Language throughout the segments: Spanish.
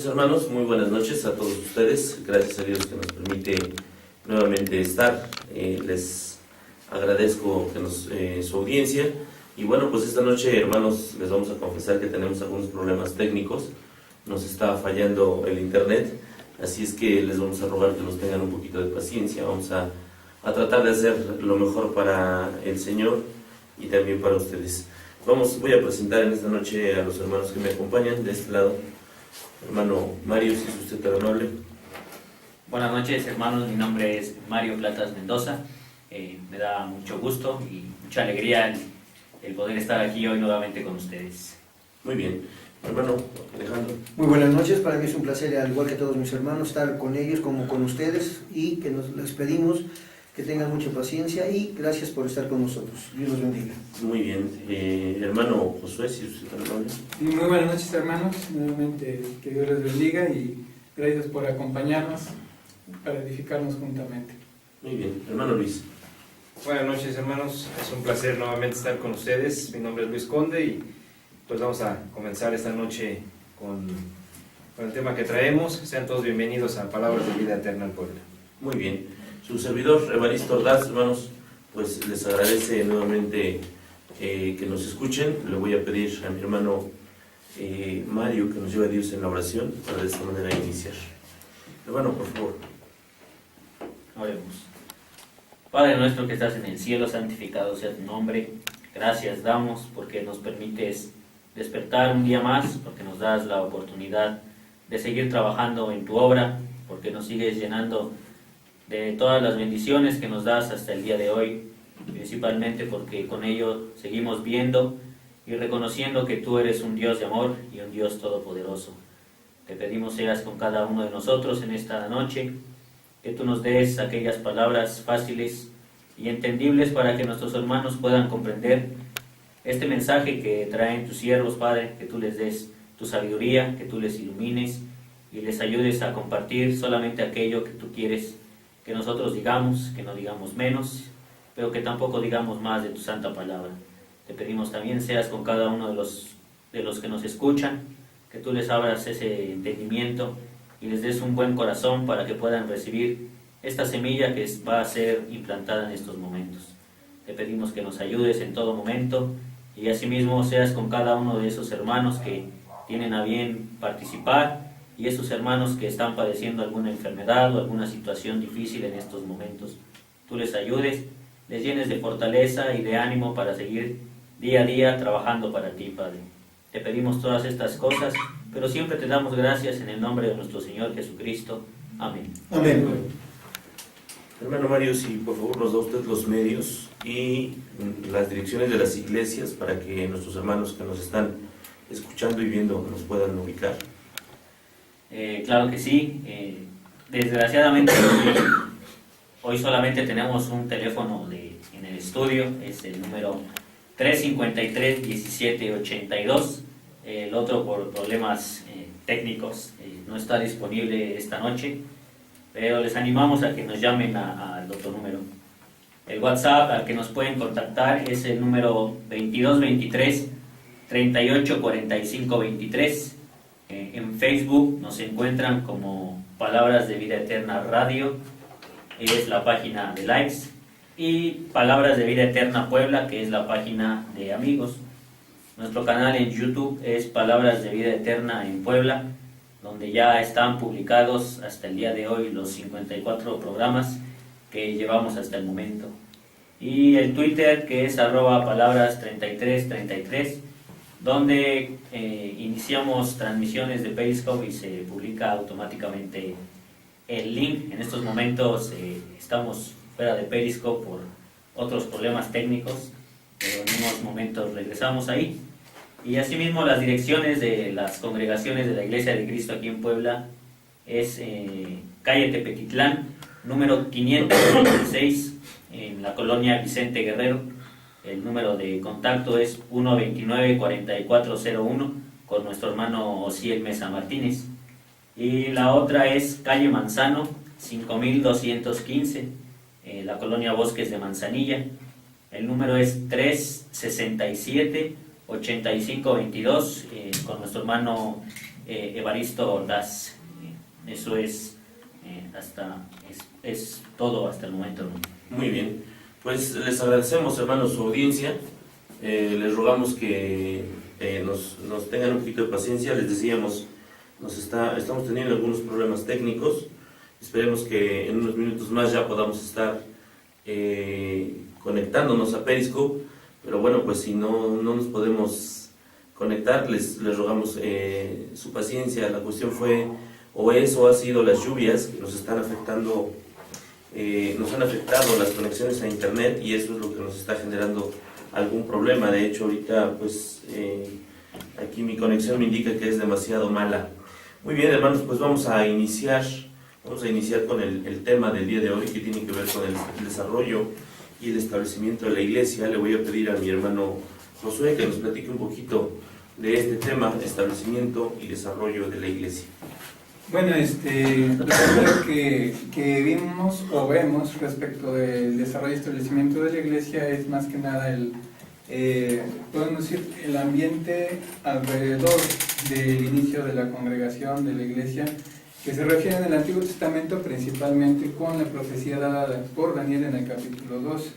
Hermanos, muy buenas noches a todos ustedes. Gracias a Dios que nos permite nuevamente estar. Les agradezco su audiencia. Y bueno, pues esta noche, hermanos, les vamos a confesar que tenemos algunos problemas técnicos. Nos está fallando el internet, así es que les vamos a rogar que nos tengan un poquito de paciencia. Vamos a tratar de hacer lo mejor para el Señor y también para ustedes. Voy a presentar en esta noche a los hermanos que me acompañan de este lado. Hermano Mario, si es usted tan amable. Buenas noches, hermanos. Mi nombre es Mario Platas Mendoza. Me da mucho gusto y mucha alegría el poder estar aquí hoy nuevamente con ustedes. Muy bien. Hermano Alejandro. Muy buenas noches. Para mí es un placer, al igual que todos mis hermanos, estar con ellos como con ustedes y que les pedimos que tengan mucha paciencia y gracias por estar con nosotros. Dios los bendiga. Muy bien. Hermano Josué, si usted tan amable. Y muy buenas noches, hermanos. Nuevamente que Dios les bendiga y gracias por acompañarnos para edificarnos juntamente. Muy bien. Hermano Luis. Buenas noches, hermanos. Es un placer nuevamente estar con ustedes. Mi nombre es Luis Conde y pues vamos a comenzar esta noche con el tema que traemos. Sean todos bienvenidos a Palabras de Vida Eterna al Pueblo. Muy bien. Su servidor, Evaristo Ordaz, hermanos, pues les agradece nuevamente que nos escuchen. Le voy a pedir a mi hermano Mario que nos lleve a Dios en la oración para de esta manera iniciar. Hermano, por favor. Oremos. Padre nuestro que estás en el cielo, santificado sea tu nombre. Gracias damos porque nos permites despertar un día más, porque nos das la oportunidad de seguir trabajando en tu obra, porque nos sigues llenando de todas las bendiciones que nos das hasta el día de hoy, principalmente porque con ello seguimos viendo y reconociendo que tú eres un Dios de amor y un Dios todopoderoso. Te pedimos seas con cada uno de nosotros en esta noche, que tú nos des aquellas palabras fáciles y entendibles para que nuestros hermanos puedan comprender este mensaje que traen tus siervos, Padre, que tú les des tu sabiduría, que tú les ilumines y les ayudes a compartir solamente aquello que tú quieres que nosotros digamos, que no digamos menos, pero que tampoco digamos más de tu santa palabra. Te pedimos también seas con cada uno de los que nos escuchan, que tú les abras ese entendimiento y les des un buen corazón para que puedan recibir esta semilla que va a ser implantada en estos momentos. Te pedimos que nos ayudes en todo momento y asimismo seas con cada uno de esos hermanos que tienen a bien participar y esos hermanos que están padeciendo alguna enfermedad o alguna situación difícil en estos momentos. Tú les ayudes, les llenes de fortaleza y de ánimo para seguir día a día trabajando para ti, Padre. Te pedimos todas estas cosas, pero siempre te damos gracias en el nombre de nuestro Señor Jesucristo. Amén. Amén. Hermano Mario, si por favor nos da usted los medios y las direcciones de las iglesias para que nuestros hermanos que nos están escuchando y viendo nos puedan ubicar. Claro que sí. Desgraciadamente hoy solamente tenemos un teléfono en el estudio, es el número 353-1782. El otro por problemas técnicos no está disponible esta noche, pero les animamos a que nos llamen al otro número. El WhatsApp al que nos pueden contactar es el número 2223-384523. En Facebook nos encuentran como Palabras de Vida Eterna Radio, es la página de likes, y Palabras de Vida Eterna Puebla, que es la página de amigos. Nuestro canal en YouTube es Palabras de Vida Eterna en Puebla, donde ya están publicados hasta el día de hoy los 54 programas que llevamos hasta el momento. Y el Twitter, que es @palabras3333, donde iniciamos transmisiones de Periscope y se publica automáticamente el link. En estos momentos estamos fuera de Periscope por otros problemas técnicos, pero en unos momentos regresamos ahí. Y asimismo las direcciones de las congregaciones de la Iglesia de Cristo aquí en Puebla es calle Tepetitlán, número 526, en la colonia Vicente Guerrero. El número de contacto es 129-4401 con nuestro hermano Osiel Mesa Martínez. Y la otra es calle Manzano, 5215, la colonia Bosques de Manzanilla. El número es 367-8522 con nuestro hermano Evaristo Ordaz. Eso es todo hasta el momento, hermano. Muy bien, pues les agradecemos, hermanos, su audiencia. Les rogamos que nos tengan un poquito de paciencia. Les decíamos, estamos teniendo algunos problemas técnicos. Esperemos que en unos minutos más ya podamos estar conectándonos a Periscope. Pero bueno, pues si no nos podemos conectar, les rogamos su paciencia. La cuestión fue, o ha sido las lluvias que nos están afectando. Nos han afectado las conexiones a internet y eso es lo que nos está generando algún problema. De hecho, ahorita pues aquí mi conexión me indica que es demasiado mala. Muy bien, hermanos, pues vamos a iniciar con el tema del día de hoy, que tiene que ver con el desarrollo y el establecimiento de la iglesia. Le voy a pedir a mi hermano Josué que nos platique un poquito de este tema, establecimiento y desarrollo de la iglesia. Bueno, lo primero que vimos o vemos respecto del desarrollo y establecimiento de la iglesia es más que nada podemos decir, el ambiente alrededor del inicio de la congregación de la iglesia, que se refiere en el Antiguo Testamento principalmente con la profecía dada por Daniel en el capítulo 2.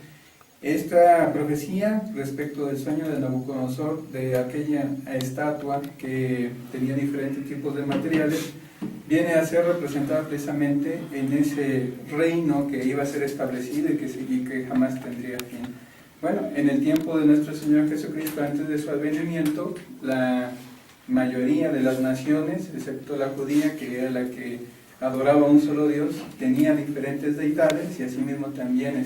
Esta profecía respecto del sueño de Nabucodonosor, de aquella estatua que tenía diferentes tipos de materiales, viene a ser representada precisamente en ese reino que iba a ser establecido y que jamás tendría fin. Bueno, en el tiempo de nuestro Señor Jesucristo, antes de su advenimiento, la mayoría de las naciones, excepto la judía, que era la que adoraba a un solo Dios, tenía diferentes deidades y asimismo también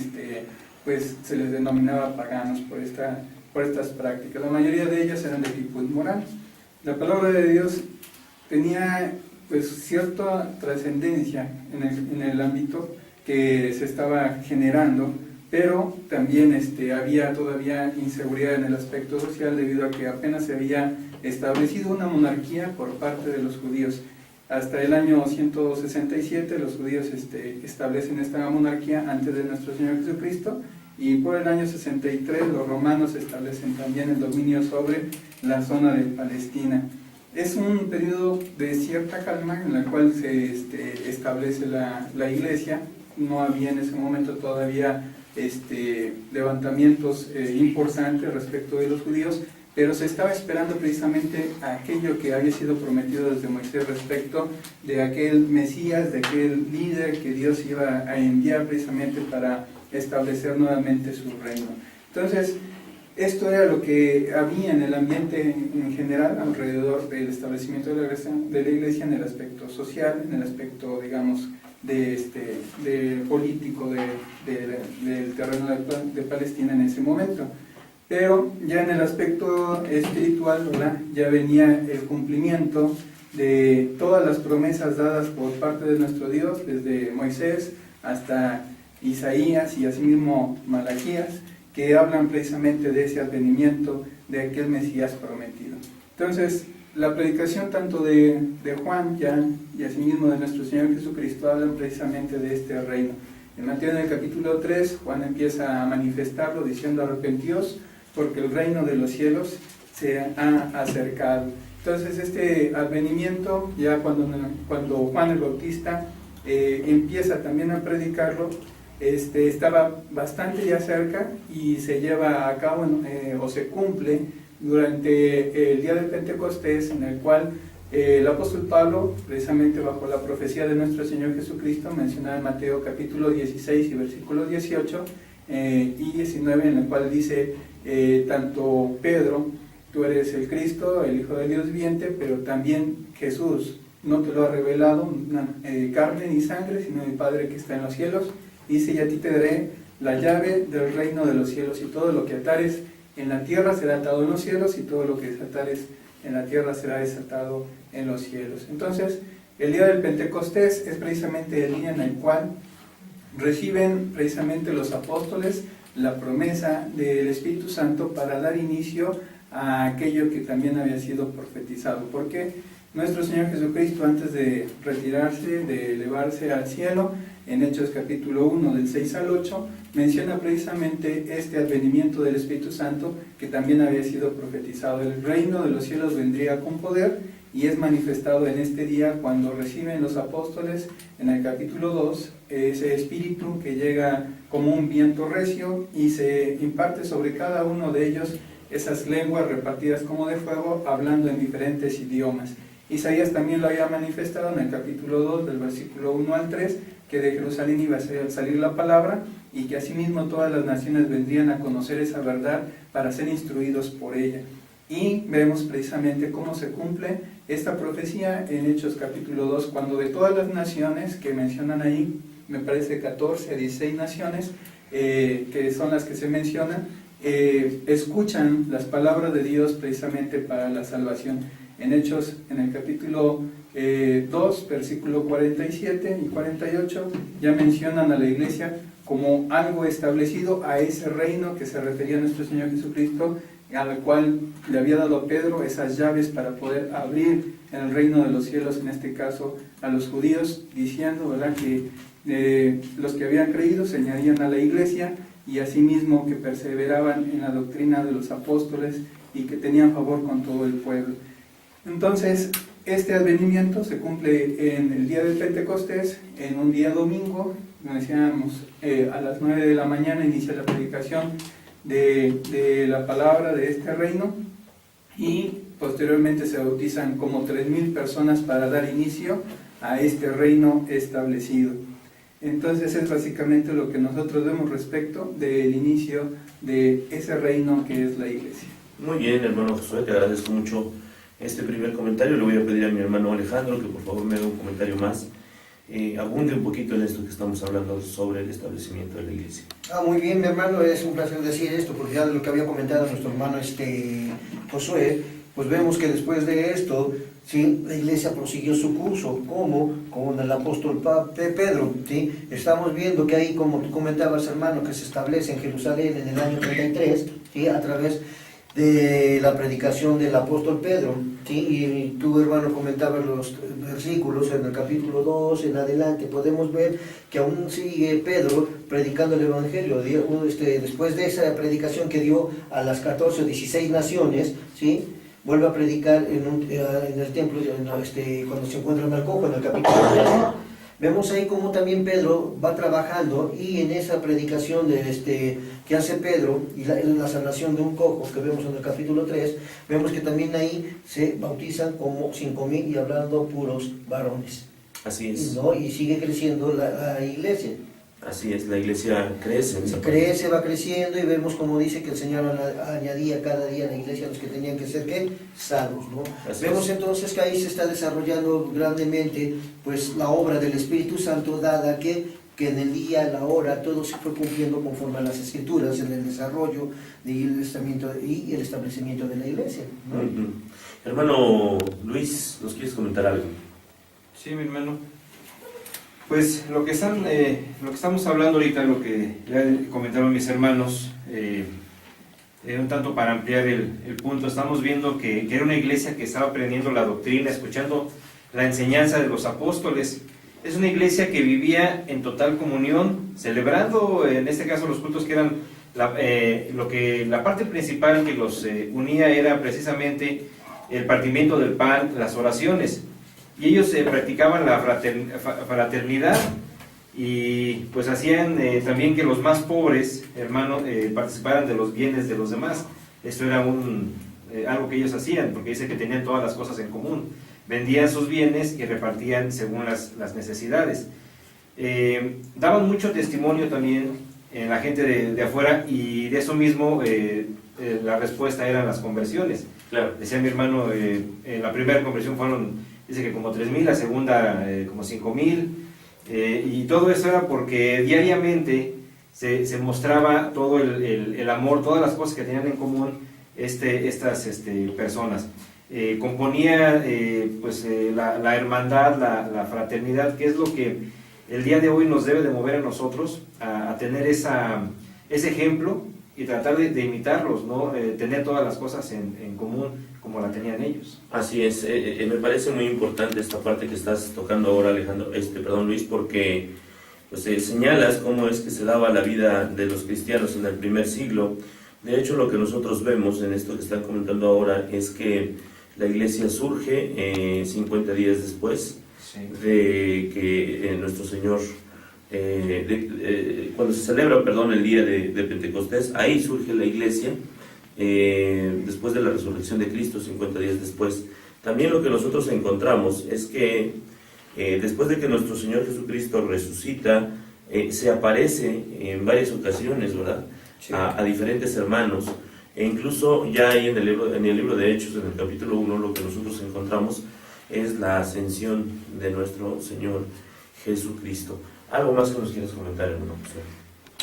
pues se les denominaba paganos por estas prácticas. La mayoría de ellas eran de tipo inmoral. La palabra de Dios tenía pues cierta trascendencia en el ámbito que se estaba generando, pero también había todavía inseguridad en el aspecto social debido a que apenas se había establecido una monarquía por parte de los judíos. Hasta el año 167 los judíos establecen esta monarquía antes de nuestro Señor Jesucristo, y por el año 63 los romanos establecen también el dominio sobre la zona de Palestina. Es un periodo de cierta calma en la cual se establece la iglesia. No había en ese momento todavía levantamientos importantes respecto de los judíos, pero se estaba esperando precisamente aquello que había sido prometido desde Moisés respecto de aquel Mesías, de aquel líder que Dios iba a enviar precisamente para establecer nuevamente su reino. Entonces, esto era lo que había en el ambiente en general alrededor del establecimiento de la iglesia en el aspecto social, en el aspecto, digamos, de político del terreno de Palestina en ese momento. Pero ya en el aspecto espiritual, ¿verdad?, ya venía el cumplimiento de todas las promesas dadas por parte de nuestro Dios, desde Moisés hasta Isaías y asimismo Malaquías, que hablan precisamente de ese advenimiento de aquel Mesías prometido. Entonces, la predicación tanto de Juan ya y asimismo de nuestro Señor Jesucristo hablan precisamente de este reino. En Mateo, en el capítulo 3, Juan empieza a manifestarlo diciendo: arrepentíos, porque el reino de los cielos se ha acercado. Entonces, este advenimiento, ya cuando Juan el Bautista empieza también a predicarlo, estaba bastante ya cerca y se lleva a cabo o se cumple durante el día de Pentecostés, en el cual el apóstol Pablo, precisamente bajo la profecía de nuestro Señor Jesucristo, mencionada en Mateo capítulo 16 y versículo 18 y 19, en el cual dice, tanto Pedro, tú eres el Cristo, el Hijo de Dios viviente, pero también Jesús no te lo ha revelado carne ni sangre, sino mi Padre que está en los cielos. Dice: y a ti te daré la llave del reino de los cielos, y todo lo que atares en la tierra será atado en los cielos, y todo lo que desatares en la tierra será desatado en los cielos. Entonces, el día del Pentecostés es precisamente el día en el cual reciben precisamente los apóstoles la promesa del Espíritu Santo para dar inicio a aquello que también había sido profetizado. Porque nuestro Señor Jesucristo, antes de retirarse, de elevarse al cielo, en Hechos capítulo 1 del 6 al 8, menciona precisamente este advenimiento del Espíritu Santo que también había sido profetizado. El reino de los cielos vendría con poder y es manifestado en este día cuando reciben los apóstoles en el capítulo 2 ese espíritu que llega como un viento recio y se imparte sobre cada uno de ellos esas lenguas repartidas como de fuego, hablando en diferentes idiomas. Isaías también lo había manifestado en el capítulo 2 del versículo 1 al 3, que de Jerusalén iba a salir la palabra y que asimismo todas las naciones vendrían a conocer esa verdad para ser instruidos por ella. Y vemos precisamente cómo se cumple esta profecía en Hechos capítulo 2, cuando de todas las naciones que mencionan ahí, me parece 14 a 16 naciones, que son las que se mencionan, escuchan las palabras de Dios precisamente para la salvación. En Hechos, en el capítulo 2, versículo 47 y 48, ya mencionan a la iglesia como algo establecido, a ese reino que se refería a nuestro Señor Jesucristo, al cual le había dado a Pedro esas llaves para poder abrir el reino de los cielos, en este caso a los judíos, diciendo, ¿verdad?, que los que habían creído se añadían a la iglesia, y asimismo que perseveraban en la doctrina de los apóstoles y que tenían favor con todo el pueblo. Entonces, este advenimiento se cumple en el día del Pentecostés, en un día domingo, como decíamos, a las 9 de la mañana inicia la predicación de la palabra de este reino, y posteriormente se bautizan como 3,000 personas para dar inicio a este reino establecido. Entonces es básicamente lo que nosotros vemos respecto del inicio de ese reino que es la iglesia. Muy bien, hermano Josué, te agradezco mucho este primer comentario. Le voy a pedir a mi hermano Alejandro que por favor me haga un comentario más, abunde un poquito en esto que estamos hablando sobre el establecimiento de la iglesia. Muy bien, mi hermano, es un placer decir esto, porque ya lo que había comentado nuestro hermano Josué, pues vemos que después de esto, ¿sí?, la iglesia prosiguió su curso, como con el apóstol Pedro, ¿sí? Estamos viendo que ahí, como tú comentabas, hermano, que se establece en Jerusalén en el año 33, ¿sí?, a través de la predicación del apóstol Pedro, ¿sí? Y tú, hermano, comentabas los versículos en el capítulo 2 en adelante. Podemos ver que aún sigue Pedro predicando el evangelio. Después de esa predicación que dio a las 14 o 16 naciones, ¿sí?, vuelve a predicar en el templo cuando se encuentra en el cojo, en el capítulo 3. Vemos ahí cómo también Pedro va trabajando, y en esa predicación que hace Pedro y la sanación de un cojo que vemos en el capítulo 3, vemos que también ahí se bautizan como 5,000 y hablando puros varones. Así es. ¿No? Y sigue creciendo la iglesia. Así es, la iglesia crece. Crece, va creciendo, y vemos como dice que el Señor añadía cada día a la iglesia los que tenían que ser salvos, ¿no? Vemos entonces que ahí se está desarrollando grandemente pues la obra del Espíritu Santo, dada que en el día, la hora, todo se fue cumpliendo conforme a las Escrituras en el desarrollo y el establecimiento de la iglesia, ¿no? Hermano Luis, ¿nos quieres comentar algo? Sí, mi hermano. Pues lo que estamos hablando ahorita, lo que ya comentaron mis hermanos, un tanto para ampliar el punto, estamos viendo que era una iglesia que estaba aprendiendo la doctrina, escuchando la enseñanza de los apóstoles. Es una iglesia que vivía en total comunión, celebrando, en este caso, los cultos que eran, la parte principal que los unía era precisamente el partimiento del pan, las oraciones. Y ellos practicaban la fraternidad, y pues hacían también que los más pobres, hermanos, participaran de los bienes de los demás. Esto era algo que ellos hacían, porque dice que tenían todas las cosas en común. Vendían sus bienes y repartían según las necesidades. Daban mucho testimonio también en la gente de afuera, y de eso mismo la respuesta eran las conversiones. Claro. Decía mi hermano, la primera conversión dice que como 3,000, la segunda como 5,000, y todo eso era porque diariamente se mostraba todo el amor, todas las cosas que tenían en común estas personas. Componía la hermandad, la fraternidad, que es lo que el día de hoy nos debe de mover a nosotros a tener ese ejemplo y tratar de imitarlos, ¿no? Tener todas las cosas en común como la tenían ellos. Así es, me parece muy importante esta parte que estás tocando ahora, Luis, porque pues señalas cómo es que se daba la vida de los cristianos en el primer siglo. De hecho, lo que nosotros vemos en esto que están comentando ahora es que la iglesia surge 50 días después Sí. de que nuestro Señor, cuando se celebra, perdón, el día de Pentecostés, ahí surge la iglesia, después de la resurrección de Cristo, 50 días después. También lo que nosotros encontramos es que después de que nuestro Señor Jesucristo resucita, se aparece en varias ocasiones, ¿verdad? Sí. A diferentes hermanos, e incluso ya ahí en el libro de Hechos, en el capítulo 1, lo que nosotros encontramos es la ascensión de nuestro Señor Jesucristo. ¿Algo más que nos quieras comentar, hermano José?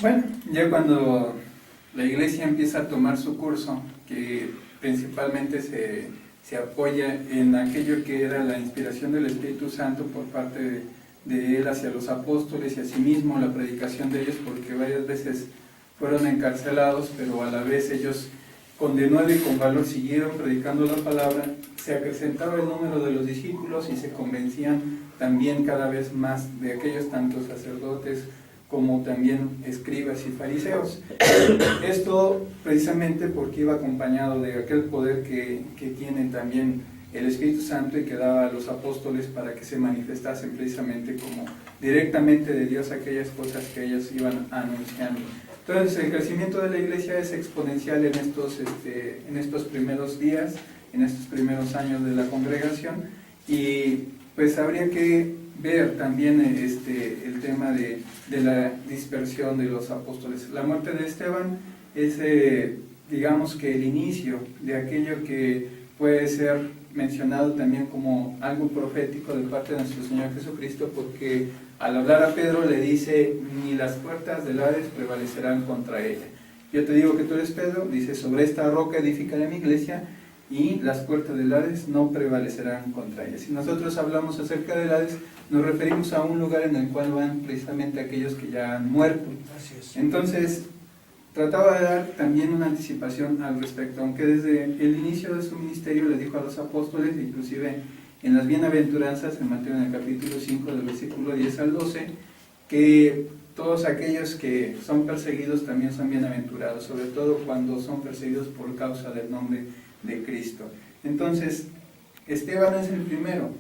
Bueno, ya cuando la iglesia empieza a tomar su curso, que principalmente se apoya en aquello que era la inspiración del Espíritu Santo por parte de él hacia los apóstoles y asimismo la predicación de ellos, porque varias veces fueron encarcelados, pero a la vez ellos con denuedo y con valor siguieron predicando la palabra, se acrecentaba el número de los discípulos y se convencían también cada vez más de aquellos tantos sacerdotes como también escribas y fariseos. Esto precisamente porque iba acompañado de aquel poder que tiene también el Espíritu Santo y que daba a los apóstoles para que se manifestasen precisamente como directamente de Dios aquellas cosas que ellos iban anunciando. Entonces el crecimiento de la iglesia es exponencial en estos primeros días, en estos primeros años de la congregación, y pues habría que ver también el tema de la dispersión de los apóstoles. La muerte de Esteban es, digamos que el inicio de aquello que puede ser mencionado también como algo profético de parte de nuestro Señor Jesucristo, porque al hablar a Pedro le dice, ni las puertas del Hades prevalecerán contra ella. Yo te digo que tú eres Pedro, dice, sobre esta roca edificaré mi iglesia, y las puertas del Hades no prevalecerán contra ella. Si nosotros hablamos acerca del Hades, nos referimos a un lugar en el cual van precisamente aquellos que ya han muerto. Así es. Entonces, trataba de dar también una anticipación al respecto, aunque desde el inicio de su ministerio le dijo a los apóstoles, inclusive en las bienaventuranzas, en Mateo en el capítulo 5, del versículo 10 al 12, que todos aquellos que son perseguidos también son bienaventurados, sobre todo cuando son perseguidos por causa del nombre de Cristo. Entonces, Esteban es el primero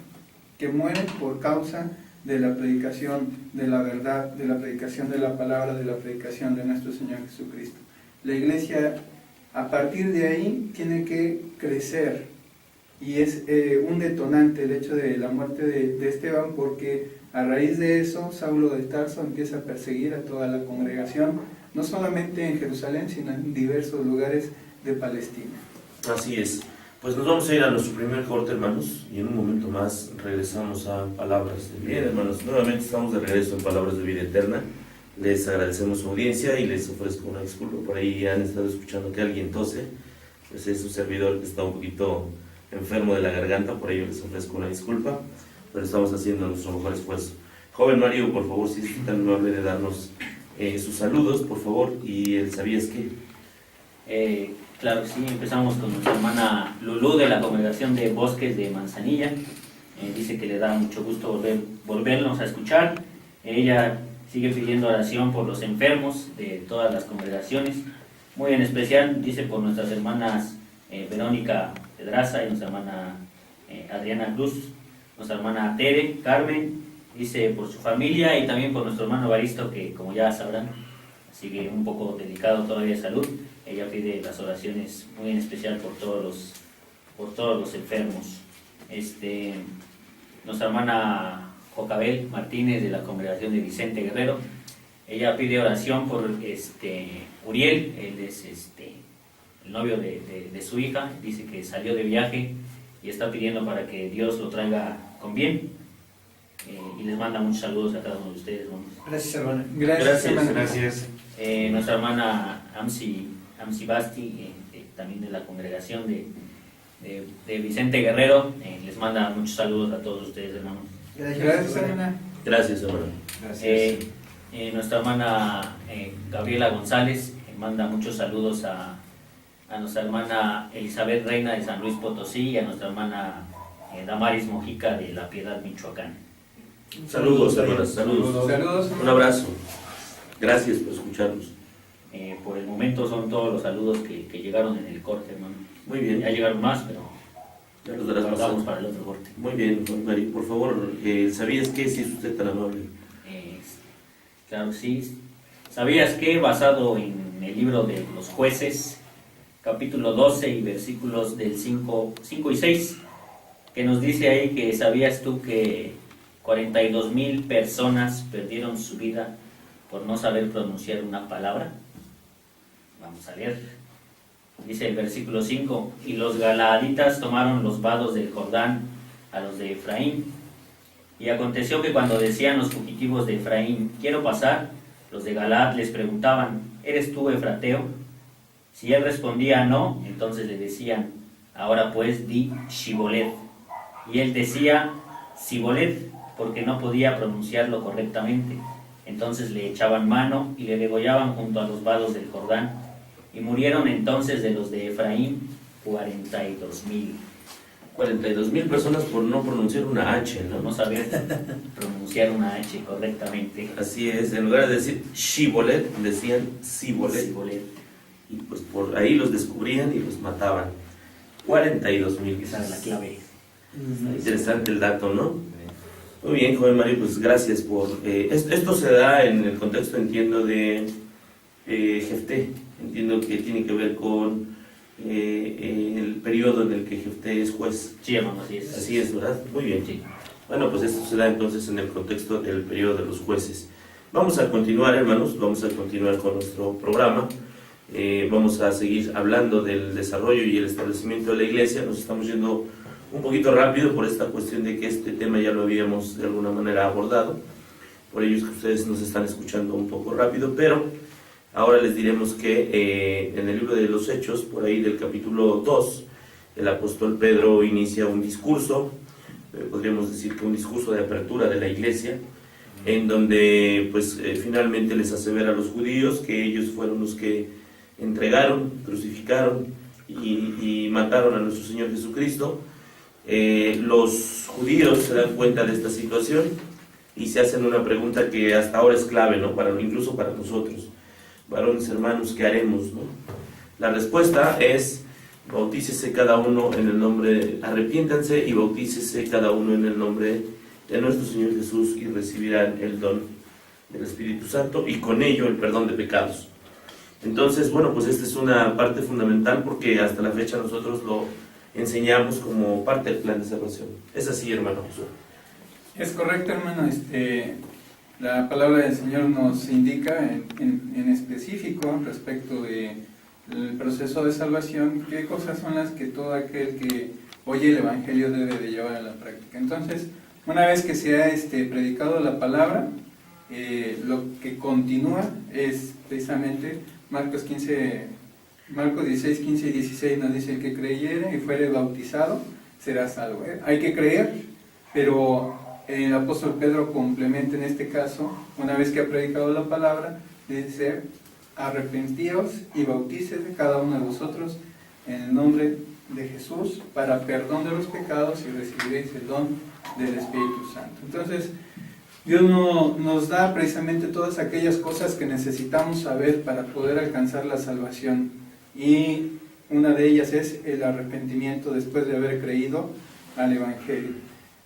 que muere por causa de la predicación de la verdad, de la predicación de la palabra, de la predicación de nuestro Señor Jesucristo. La iglesia, a partir de ahí, tiene que crecer, y es un detonante el hecho de la muerte de Esteban, porque a raíz de eso, Saulo de Tarso empieza a perseguir a toda la congregación, no solamente en Jerusalén, sino en diversos lugares de Palestina. Así es. Pues nos vamos a ir a nuestro primer corte, hermanos, y en un momento más regresamos a Palabras de Vida. Bien, hermanos, nuevamente estamos de regreso en Palabras de Vida Eterna. Les agradecemos su audiencia y les ofrezco una disculpa. Por ahí han estado escuchando que alguien tose. Pues es un servidor que está un poquito enfermo de la garganta, por ello les ofrezco una disculpa, pero estamos haciendo nuestro mejor esfuerzo. Joven Mario, por favor, si es tan amable de darnos sus saludos, por favor, y el ¿sabías qué? Claro que sí, empezamos con nuestra hermana Lulú de la congregación de Bosques de Manzanilla. Dice que le da mucho gusto volvernos a escuchar. Ella sigue pidiendo oración por los enfermos de todas las congregaciones, muy en especial, dice, por nuestras hermanas Verónica Pedraza y nuestra hermana Adriana Cruz, nuestra hermana Tere, Carmen, dice por su familia y también por nuestro hermano Baristo, que como ya sabrán, sigue un poco delicado todavía de salud. Ella pide las oraciones muy en especial por todos los enfermos. Nuestra hermana Jocabel Martínez de la congregación de Vicente Guerrero, ella pide oración por Uriel, él es el novio de su hija, dice que salió de viaje y está pidiendo para que Dios lo traiga con bien, y les manda muchos saludos a cada uno de ustedes, hermanos. Gracias, hermano. Gracias, hermano. Gracias. Nuestra hermana Amsi Basti, también de la congregación de Vicente Guerrero, les manda muchos saludos a todos ustedes, hermanos. Gracias, hermana. Gracias, hermano. Gracias. Nuestra hermana Gabriela González manda muchos saludos a nuestra hermana Elizabeth Reina de San Luis Potosí y a nuestra hermana Damaris Mojica de La Piedad, Michoacán. Saludos, hermanas, saludos. Saludos. Un abrazo. Gracias por escucharnos. Por el momento son todos los saludos que llegaron en el corte, hermano. Muy bien. Ya llegaron más, pero Ya los darás guardamos pasando. para el otro corte. Muy bien, Juan Mari. Por favor, ¿sabías qué? Si es usted tan amable. Claro que sí. ¿Sabías que basado en el libro de los jueces, capítulo 12 y versículos del 5 y 6, que nos dice ahí que sabías tú que 42,000 personas perdieron su vida por no saber pronunciar una palabra? Vamos a leer. Dice el versículo 5, y los galaaditas tomaron los vados del Jordán a los de Efraín. Y aconteció que cuando decían los fugitivos de Efraín, quiero pasar, los de Galaad les preguntaban, ¿eres tú efrateo? Si él respondía no, entonces le decían, ahora pues di Shibolet. Y él decía Sibolet, porque no podía pronunciarlo correctamente. Entonces le echaban mano y le degollaban junto a los vados del Jordán. Y murieron entonces de los de Efraín 42,000. 42,000 personas por no pronunciar una H, Por no ¿no? saber pronunciar una H correctamente. Así es, en lugar de decir Shibolet, decían Sibolet. Sibolet. Y pues por ahí los descubrían y los mataban. 42,000. Esa es la clave. Interesante el dato, ¿no? Muy bien, joven Mario, pues gracias por... esto se da en el contexto, entiendo, de Jefté. Entiendo que tiene que ver con el periodo en el que Jefté es juez. Sí, hermano, así es. Así es, ¿verdad? Muy bien. Sí. Bueno, pues esto se da entonces en el contexto del periodo de los jueces. Vamos a continuar, hermanos, vamos a continuar con nuestro programa. Vamos a seguir hablando del desarrollo y el establecimiento de la iglesia. Nos estamos yendo un poquito rápido por esta cuestión de que este tema ya lo habíamos de alguna manera abordado. Por ello es que ustedes nos están escuchando un poco rápido, pero ahora les diremos que en el libro de los Hechos, por ahí del capítulo 2, el apóstol Pedro inicia un discurso, podríamos decir que un discurso de apertura de la iglesia, en donde pues finalmente les asevera a los judíos que ellos fueron los que entregaron, crucificaron y mataron a nuestro Señor Jesucristo. Los judíos se dan cuenta de esta situación y se hacen una pregunta que hasta ahora es clave, ¿no? Incluso para nosotros, varones hermanos, ¿qué haremos, no? La respuesta es: bautícese cada uno en el nombre, arrepiéntanse y bautícese cada uno en el nombre de nuestro Señor Jesús y recibirán el don del Espíritu Santo y con ello el perdón de pecados. Entonces, bueno, pues esta es una parte fundamental porque hasta la fecha nosotros lo enseñamos como parte del plan de salvación. Es así, hermano Josué. Es correcto, hermano. La palabra del Señor nos indica en específico respecto del proceso de salvación qué cosas son las que todo aquel que oye el Evangelio debe de llevar a la práctica. Entonces, una vez que se ha predicado la palabra, lo que continúa es precisamente Marcos 16, 15 y 16 nos dice: el que creyere y fuere bautizado será salvo. Hay que creer, pero el apóstol Pedro complementa en este caso, una vez que ha predicado la palabra, dice: arrepentíos y bautícese cada uno de vosotros en el nombre de Jesús para perdón de los pecados y recibiréis el don del Espíritu Santo. Entonces, Dios nos da precisamente todas aquellas cosas que necesitamos saber para poder alcanzar la salvación, y una de ellas es el arrepentimiento después de haber creído al Evangelio.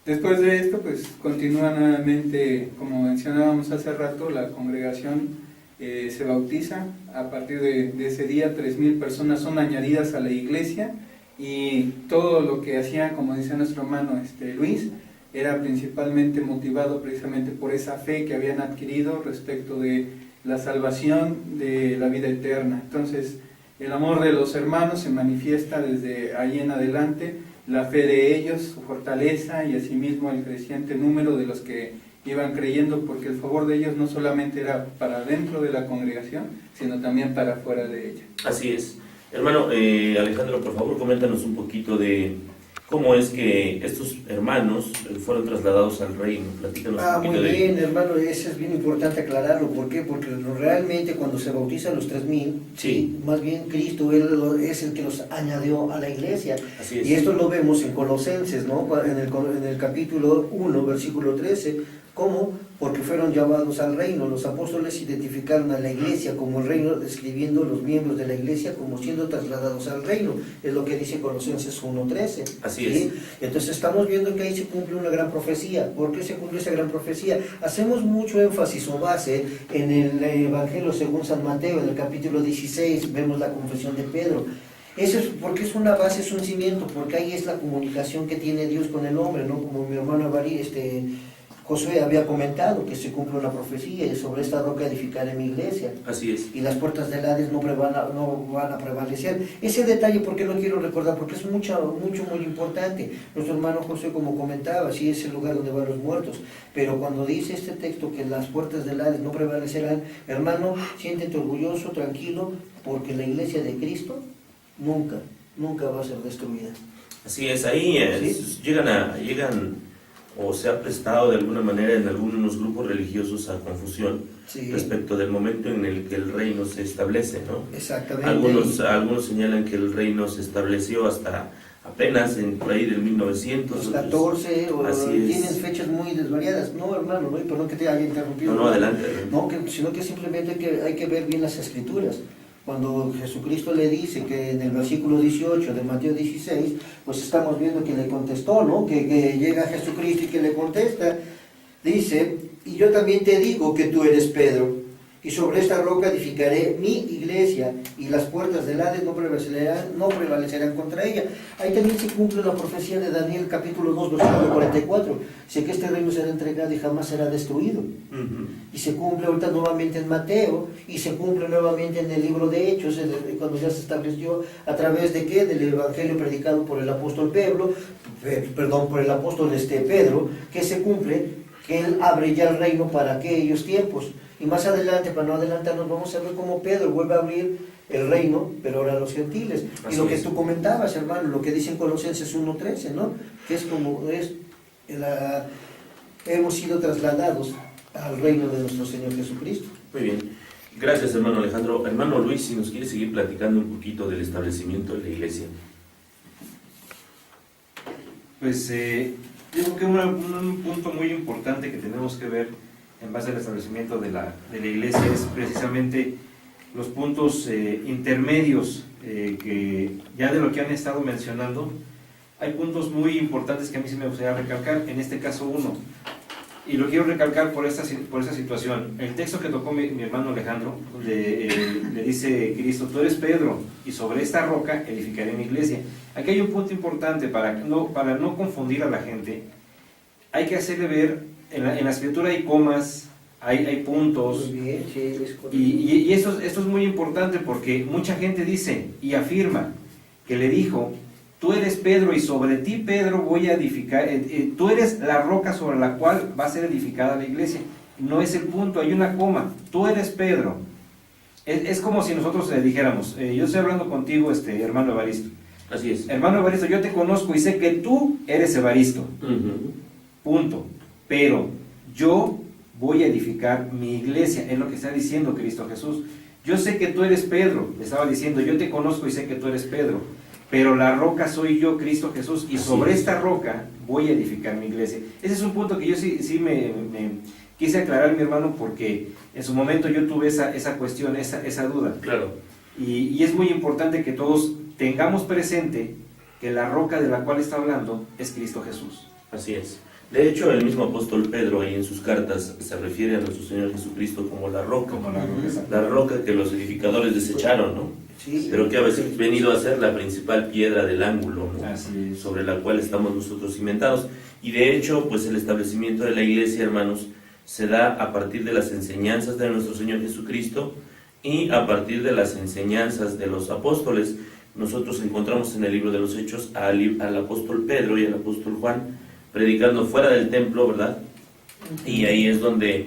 Después de esto, pues continúa nuevamente, como mencionábamos hace rato, la congregación se bautiza. A partir de ese día 3,000 personas son añadidas a la iglesia, y todo lo que hacían, como dice nuestro hermano Luis, era principalmente motivado precisamente por esa fe que habían adquirido respecto de la salvación, de la vida eterna. Entonces, el amor de los hermanos se manifiesta desde ahí en adelante, la fe de ellos, su fortaleza y asimismo el creciente número de los que iban creyendo, porque el favor de ellos no solamente era para dentro de la congregación, sino también para fuera de ella. Así es. Hermano Alejandro, por favor, coméntanos un poquito de cómo es que estos hermanos fueron trasladados al reino. Platícanos un poquito muy de bien, hermano, eso es bien importante aclararlo. ¿Por qué? Porque realmente cuando se bautizan los 3,000, Sí. más bien Cristo él es el que los añadió a la iglesia. Así es. Y esto lo vemos en Colosenses, ¿no? En el capítulo 1, versículo 13, ¿Cómo? Porque fueron llamados al reino. Los apóstoles identificaron a la iglesia como el reino, describiendo los miembros de la iglesia como siendo trasladados al reino. Es lo que dice Colosenses 1:13. Así ¿sí? es. Entonces estamos viendo que ahí se cumple una gran profecía. ¿Por qué se cumple esa gran profecía? Hacemos mucho énfasis o base en el Evangelio según San Mateo, en el capítulo 16, vemos la confesión de Pedro. Eso es porque es una base, es un cimiento, porque ahí es la comunicación que tiene Dios con el hombre, ¿no? Como mi hermano Josué había comentado, que se cumple una profecía, y sobre esta roca edificaré mi iglesia. Así es. Y las puertas del Hades no van a prevalecer. Ese detalle, ¿por qué lo quiero recordar? Porque es muy importante. Nuestro hermano José, como comentaba, sí es el lugar donde van los muertos, pero cuando dice este texto que las puertas del Hades no prevalecerán, hermano, siéntete orgulloso, tranquilo, porque la iglesia de Cristo nunca va a ser destruida. Así es, ahí ¿Sí? llegan o se ha prestado de alguna manera en algunos grupos religiosos a confusión Sí. respecto del momento en el que el reino se establece, ¿no? Exactamente. Algunos señalan que el reino se estableció hasta apenas por ahí del 1900. Los 14, o Así tienen es. fechas muy desvariadas. No, hermano, no, y perdón que te haya interrumpido. No, adelante. No, sino que simplemente hay que ver bien las escrituras. Cuando Jesucristo le dice que en el versículo 18 de Mateo 16, pues estamos viendo que le contestó, ¿no? Que llega Jesucristo y que le contesta, dice, y yo también te digo que tú eres Pedro, y sobre esta roca edificaré mi iglesia, y las puertas del Hades no prevalecerán contra ella. Ahí también se cumple la profecía de Daniel capítulo 2, versículo 44, dice que este reino será entregado y jamás será destruido. Y se cumple ahorita nuevamente en Mateo, y se cumple nuevamente en el libro de Hechos, cuando ya se estableció a través de qué, del evangelio predicado por el apóstol Pedro, que se cumple, que él abre ya el reino para aquellos tiempos. Y más adelante, para no adelantarnos, vamos a ver cómo Pedro vuelve a abrir el reino, pero ahora a los gentiles. Así y lo que es. tú comentabas, hermano, lo que dice en Colosenses 1:13, ¿no? Que es como hemos sido trasladados al reino de nuestro Señor Jesucristo. Muy bien. Gracias, hermano Alejandro. Hermano Luis, si nos quiere seguir platicando un poquito del establecimiento de la iglesia. Pues yo creo que un punto muy importante que tenemos que ver en base al establecimiento de la iglesia es precisamente los puntos intermedios que ya de lo que han estado mencionando, hay puntos muy importantes que a mí sí me gustaría recalcar, en este caso uno, y lo quiero recalcar por esa situación. El texto que tocó mi hermano Alejandro, donde le dice Cristo, tú eres Pedro, y sobre esta roca edificaré mi iglesia. Aquí hay un punto importante para no confundir a la gente. Hay que hacerle ver, en la escritura hay comas, hay puntos, Muy bien, sí, es correcto. y esto es muy importante porque mucha gente dice y afirma que le dijo, tú eres Pedro y sobre ti, Pedro, voy a edificar, tú eres la roca sobre la cual va a ser edificada la iglesia. No es el punto, hay una coma, tú eres Pedro. Es como si nosotros le dijéramos, yo estoy hablando contigo, hermano Evaristo. Así es. Hermano Evaristo, yo te conozco y sé que tú eres Evaristo. Punto. Pero yo voy a edificar mi iglesia, es lo que está diciendo Cristo Jesús. Yo sé que tú eres Pedro, le estaba diciendo, yo te conozco y sé que tú eres Pedro, pero la roca soy yo, Cristo Jesús, y sobre esta roca voy a edificar mi iglesia. Ese es un punto que yo sí me quise aclarar, mi hermano, porque en su momento yo tuve esa cuestión, esa duda. Claro. Y es muy importante que todos tengamos presente que la roca de la cual está hablando es Cristo Jesús. Así es. De hecho, el mismo apóstol Pedro ahí en sus cartas se refiere a nuestro Señor Jesucristo como la roca. La roca que los edificadores desecharon, ¿no? Sí, Pero que ha venido a ser la principal piedra del ángulo, ¿no? Así es. Sobre la cual estamos nosotros cimentados. Y de hecho, pues el establecimiento de la iglesia, hermanos, se da a partir de las enseñanzas de nuestro Señor Jesucristo y a partir de las enseñanzas de los apóstoles. Nosotros encontramos en el libro de los Hechos al apóstol Pedro y al apóstol Juan predicando fuera del templo, ¿verdad? Y ahí es donde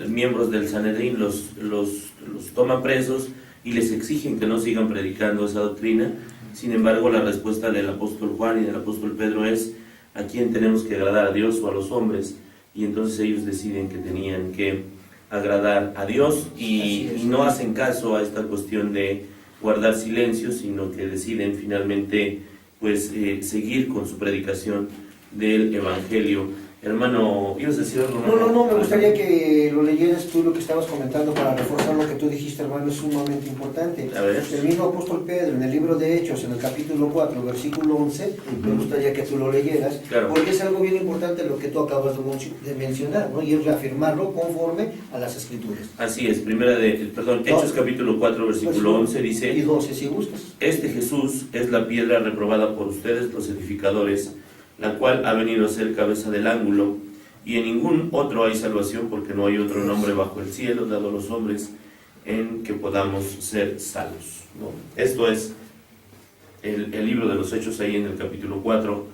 miembros del Sanedrín los toman presos y les exigen que no sigan predicando esa doctrina. Sin embargo, la respuesta del apóstol Juan y del apóstol Pedro es: ¿a quién tenemos que agradar, a Dios o a los hombres? Y entonces ellos deciden que tenían que agradar a Dios y no hacen caso a esta cuestión de guardar silencio, sino que deciden finalmente pues seguir con su predicación del Evangelio Hermano, ¿ibas a decir algo? No, me gustaría que lo leyeras tú lo que estabas comentando para reforzar lo que tú dijiste, hermano, es sumamente importante. A ver. El mismo apóstol Pedro, en el libro de Hechos, en el capítulo 4, versículo 11, me gustaría que tú lo leyeras, Claro. porque es algo bien importante lo que tú acabas de mencionar, ¿no? Y es reafirmarlo conforme a las Escrituras. Así es, Hechos capítulo 4, versículo 11 Y dice: 12, si gustas. Este Jesús es la piedra reprobada por ustedes los edificadores, la cual ha venido a ser cabeza del ángulo, y en ningún otro hay salvación, porque no hay otro nombre bajo el cielo dado a los hombres en que podamos ser salvos, ¿no? Esto es el libro de los Hechos, ahí en el capítulo 4,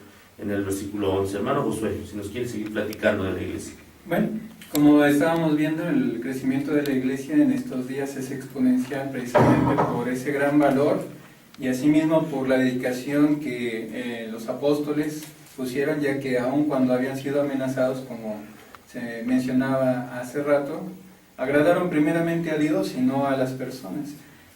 en el versículo 11. Hermano Josué, si nos quiere seguir platicando de la iglesia. Bueno, como estábamos viendo, el crecimiento de la iglesia en estos días es exponencial precisamente por ese gran valor y asimismo por la dedicación que los apóstoles pusieron, ya que aun cuando habían sido amenazados, como se mencionaba hace rato, agradaron primeramente a Dios y no a las personas.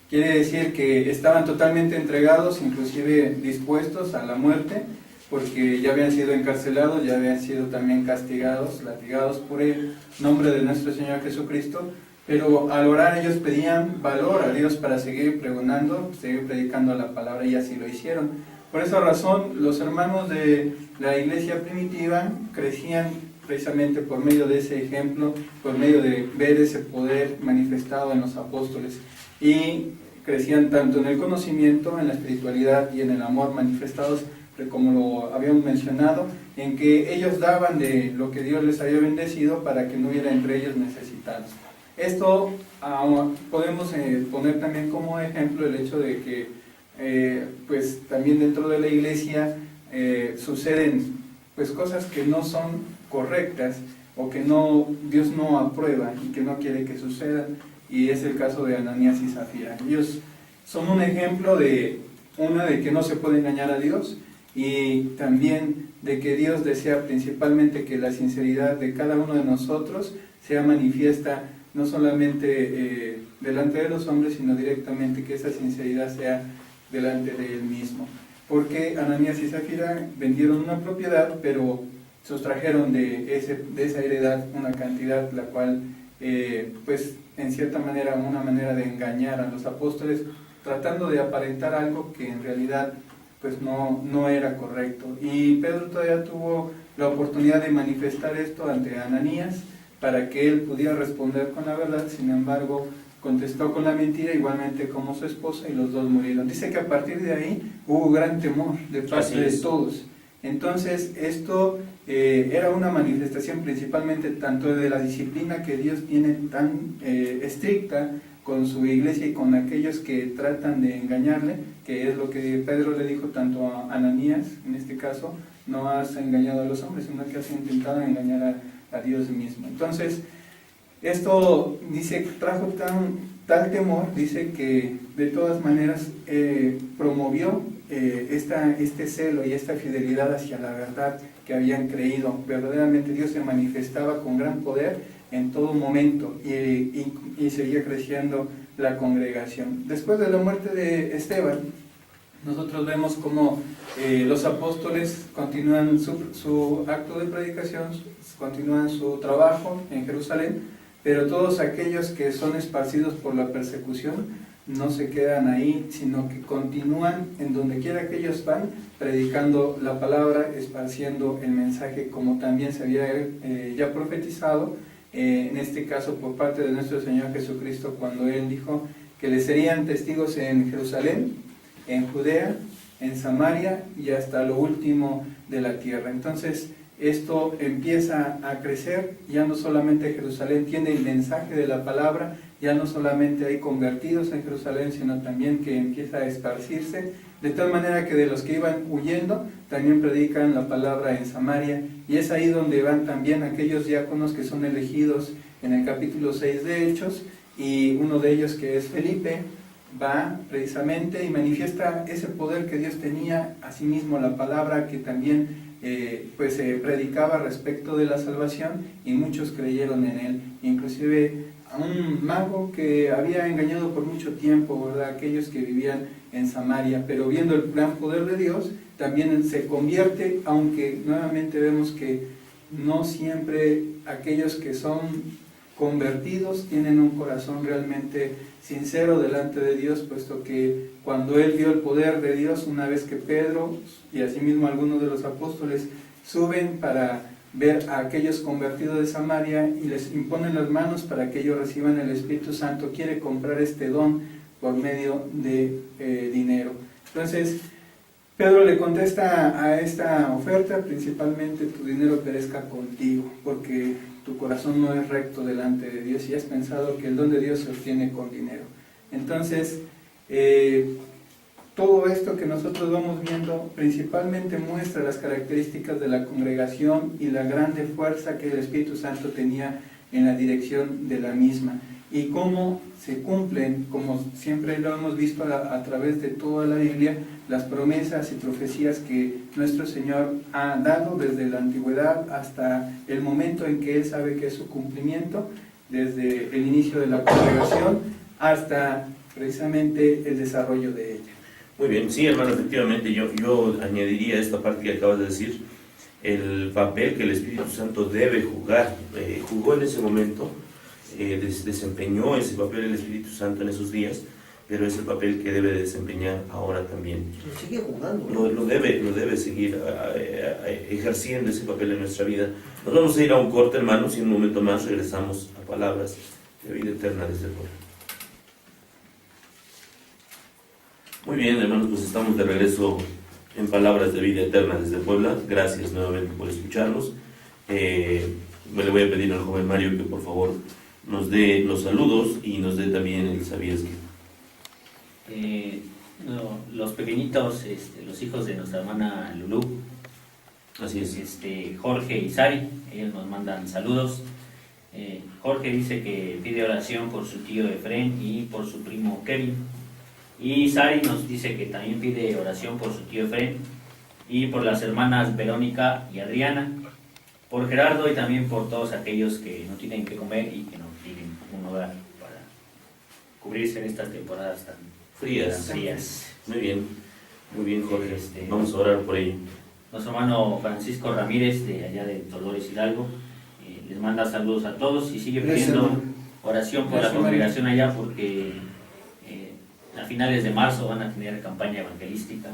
Quiere decir que estaban totalmente entregados, inclusive dispuestos a la muerte, porque ya habían sido encarcelados, ya habían sido también castigados, latigados por el nombre de nuestro Señor Jesucristo, pero al orar ellos pedían valor a Dios para seguir pregonando, seguir predicando la palabra, y así lo hicieron. Por esa razón, los hermanos de la iglesia primitiva crecían precisamente por medio de ese ejemplo, por medio de ver ese poder manifestado en los apóstoles, y crecían tanto en el conocimiento, en la espiritualidad y en el amor manifestados, como lo habíamos mencionado, en que ellos daban de lo que Dios les había bendecido para que no hubiera entre ellos necesitados. Esto podemos poner también como ejemplo el hecho de que pues también dentro de la iglesia suceden pues cosas que no son correctas o que Dios no aprueba y que no quiere que sucedan, y es el caso de Ananías y Zafira. Ellos son un ejemplo de que no se puede engañar a Dios, y también de que Dios desea principalmente que la sinceridad de cada uno de nosotros sea manifiesta no solamente delante de los hombres, sino directamente que esa sinceridad sea delante de Él mismo. Porque Ananías y Zafira vendieron una propiedad, pero sustrajeron de esa heredad una cantidad, la cual pues en cierta manera, una manera de engañar a los apóstoles, tratando de aparentar algo que en realidad pues no era correcto. Y Pedro todavía tuvo la oportunidad de manifestar esto ante Ananías para que él pudiera responder con la verdad. Sin embargo, contestó con la mentira, igualmente como su esposa, y los dos murieron. Dice que a partir de ahí hubo gran temor de parte de todos. Entonces esto era una manifestación principalmente tanto de la disciplina que Dios tiene tan estricta con su iglesia y con aquellos que tratan de engañarle, que es lo que Pedro le dijo tanto a Ananías, en este caso: no has engañado a los hombres, sino que has intentado engañar a Dios mismo. Entonces esto, dice, trajo tal temor, dice que de todas maneras promovió este celo y esta fidelidad hacia la verdad que habían creído. Verdaderamente Dios se manifestaba con gran poder en todo momento, y seguía creciendo la congregación. Después de la muerte de Esteban, nosotros vemos cómo los apóstoles continúan su acto de predicación, continúan su trabajo en Jerusalén, pero todos aquellos que son esparcidos por la persecución no se quedan ahí, sino que continúan en donde quiera que ellos van, predicando la palabra, esparciendo el mensaje, como también se había ya profetizado, en este caso por parte de nuestro Señor Jesucristo, cuando Él dijo que le serían testigos en Jerusalén, en Judea, en Samaria y hasta lo último de la tierra. Entonces esto empieza a crecer, ya no solamente Jerusalén tiene el mensaje de la palabra, ya no solamente hay convertidos en Jerusalén, sino también que empieza a esparcirse, de tal manera que de los que iban huyendo, también predican la palabra en Samaria, y es ahí donde van también aquellos diáconos que son elegidos en el capítulo 6 de Hechos, y uno de ellos, que es Felipe, va precisamente y manifiesta ese poder que Dios tenía, asimismo la palabra que también predicaba respecto de la salvación, y muchos creyeron en él, inclusive a un mago que había engañado por mucho tiempo, ¿verdad?, aquellos que vivían en Samaria, pero viendo el gran poder de Dios, también se convierte, aunque nuevamente vemos que no siempre aquellos que son convertidos tienen un corazón realmente sincero delante de Dios, puesto que cuando él vio el poder de Dios, una vez que Pedro y asimismo algunos de los apóstoles suben para ver a aquellos convertidos de Samaria y les imponen las manos para que ellos reciban el Espíritu Santo, quiere comprar este don por medio de dinero. Entonces Pedro le contesta a esta oferta: principalmente tu dinero perezca contigo, porque tu corazón no es recto delante de Dios y has pensado que el don de Dios se obtiene con dinero. Entonces, todo esto que nosotros vamos viendo principalmente muestra las características de la congregación y la grande fuerza que el Espíritu Santo tenía en la dirección de la misma, y cómo se cumplen, como siempre lo hemos visto a través de toda la Biblia, las promesas y profecías que nuestro Señor ha dado desde la antigüedad hasta el momento en que Él sabe que es su cumplimiento, desde el inicio de la congregación hasta precisamente el desarrollo de ella. Muy bien, sí, hermano, efectivamente, yo añadiría esta parte que acabas de decir, el papel que el Espíritu Santo debe jugar. Jugó en ese momento, desempeñó ese papel el Espíritu Santo en esos días, pero es el papel que debe desempeñar ahora también. Sigue jugando. Lo debe seguir ejerciendo ese papel en nuestra vida. Nos vamos a ir a un corte, hermanos, y en un momento más regresamos a palabras de vida eterna desde el pueblo. Muy bien, hermanos, pues estamos de regreso en Palabras de Vida Eterna desde Puebla. Gracias nuevamente por escucharnos. Me le voy a pedir al joven Mario que por favor nos dé los saludos y nos dé también el ¿sabías qué? Los pequeñitos, los hijos de nuestra hermana Lulú, Así es. Jorge y Sari, ellos nos mandan saludos. Jorge dice que pide oración por su tío Efren y por su primo Kevin. Y Sari nos dice que también pide oración por su tío Efren y por las hermanas Verónica y Adriana, por Gerardo y también por todos aquellos que no tienen que comer y que no tienen un hogar para cubrirse en estas temporadas tan Frías. Muy bien, Jorge. Vamos a orar por ello. Nuestro hermano Francisco Ramírez, de allá de Dolores Hidalgo, les manda saludos a todos y sigue pidiendo oración por la congregación allá, porque a finales de marzo van a tener campaña evangelística,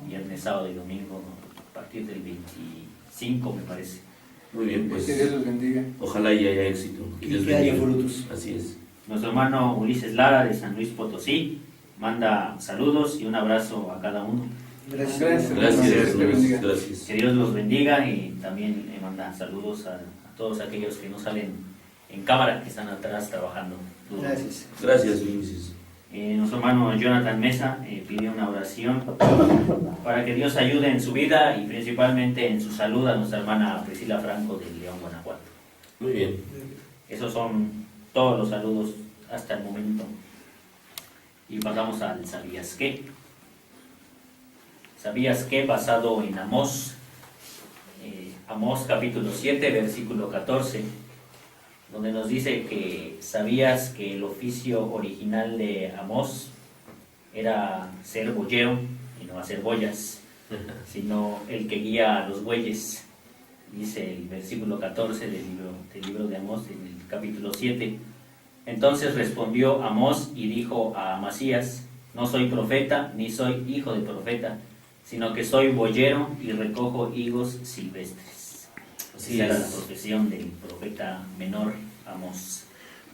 viernes, sábado y domingo, a partir del 25, me parece. Muy bien, pues Que Dios los bendiga. ojalá y haya éxito. Y Dios que haya bendiga. frutos. Así es. Nuestro hermano Ulises Lara, de San Luis Potosí, manda saludos y un abrazo a cada uno. Gracias. Gracias. Gracias, Dios te bendiga. gracias. Que Dios los bendiga, y también le manda saludos a todos aquellos que no salen en cámara, que están atrás trabajando. Gracias. Gracias, Ulises. Nuestro hermano Jonathan Mesa pide una oración para que Dios ayude en su vida y principalmente en su salud a nuestra hermana Priscila Franco de León, Guanajuato. Muy bien. Esos son todos los saludos hasta el momento. Y pasamos al ¿sabías qué? ¿Sabías qué? Basado en Amós, Amós capítulo 7, versículo 14, donde nos dice que ¿sabías que el oficio original de Amós era ser boyero y no hacer boyas, sino el que guía a los bueyes? Dice el versículo 14 del libro de Amós, en el capítulo 7. Entonces respondió Amós y dijo a Amasías: no soy profeta, ni soy hijo de profeta, sino que soy boyero y recojo higos silvestres. Así era la profesión del profeta menor Amós.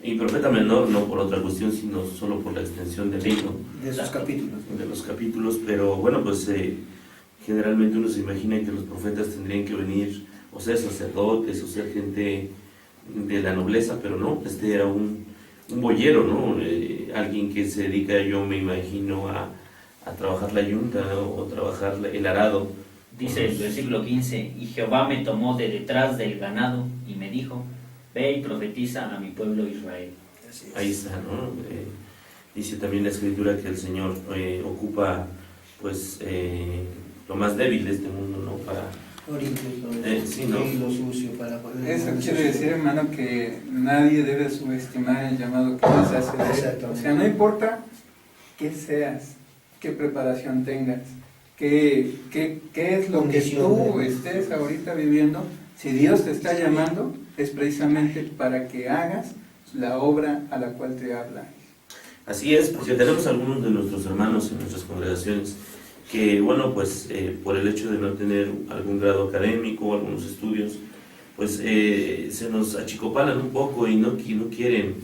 Y profeta menor no por otra cuestión, sino solo por la extensión del libro, De esos capítulos. de los capítulos. Pero bueno, pues generalmente uno se imagina que los profetas tendrían que venir o ser sacerdotes o ser gente de la nobleza, pero no, este era un boyero, ¿no? Alguien que se dedica, yo me imagino, a trabajar la yunta, ¿no? O trabajar el arado. Dice el versículo 15: y Jehová me tomó de detrás del ganado y me dijo: ve y profetiza a mi pueblo Israel. Ahí está, ¿no? Dice también la Escritura que el Señor ocupa pues lo más débil de este mundo, ¿no? Para sí, ¿no? Y lo sucio para poder. Eso quiere decir, hermano, que nadie debe subestimar el llamado que Dios hace. Exactamente. O sea, no importa qué seas, qué preparación tengas, qué es lo que tú estés ahorita viviendo, Si Dios te está llamando, es precisamente para que hagas la obra a la cual te habla. Así es, porque tenemos algunos de nuestros hermanos en nuestras congregaciones que, bueno, pues por el hecho de no tener algún grado académico o algunos estudios, pues se nos achicopalan un poco y no quieren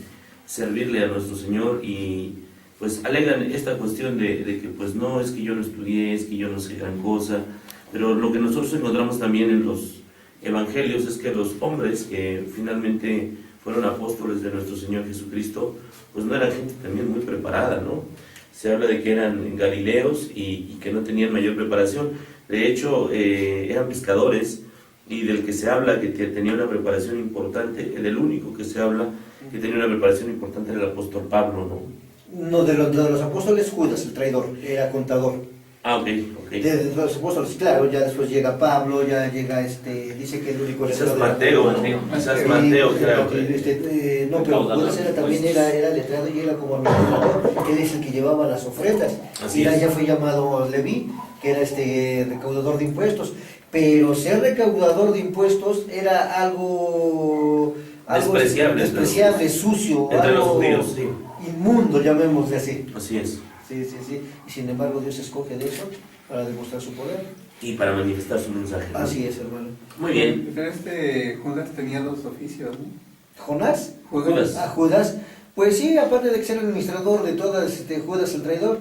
servirle a nuestro Señor y pues alegan esta cuestión de que pues no, es que yo no estudié, es que yo no sé gran cosa, pero lo que nosotros encontramos también en los evangelios es que los hombres que finalmente fueron apóstoles de nuestro Señor Jesucristo, pues no era gente también muy preparada, ¿no? Se habla de que eran galileos y que no tenían mayor preparación. De hecho, eran pescadores y del que se habla que tenía una preparación importante, el único que se habla que tenía una preparación importante era el apóstol Pablo, ¿no? No, de los apóstoles, Judas, el traidor, era contador. Ah, ok. De los apóstoles, claro, ya después llega Pablo, ya llega dice que el único... Quizás Mateo, ¿no? Quizás Mateo, creo. No, pero Judas también era letrado y era como administrador, que él es el que llevaba las ofrendas. Así Y es. ya fue llamado Leví, que era recaudador de impuestos. Pero ser recaudador de impuestos era algo despreciable, sucio, entre los algo judíos, sí. inmundo, llamémosle así. Así es. Sí. Y sin embargo Dios escoge de eso para demostrar su poder. Y para manifestar su mensaje, ¿no? Así es, hermano. Muy bien. Pero Judas tenía 2 oficios, ¿no? ¿Jonás? Judas. Judas. Pues sí, aparte de que ser administrador de todas, Judas el traidor.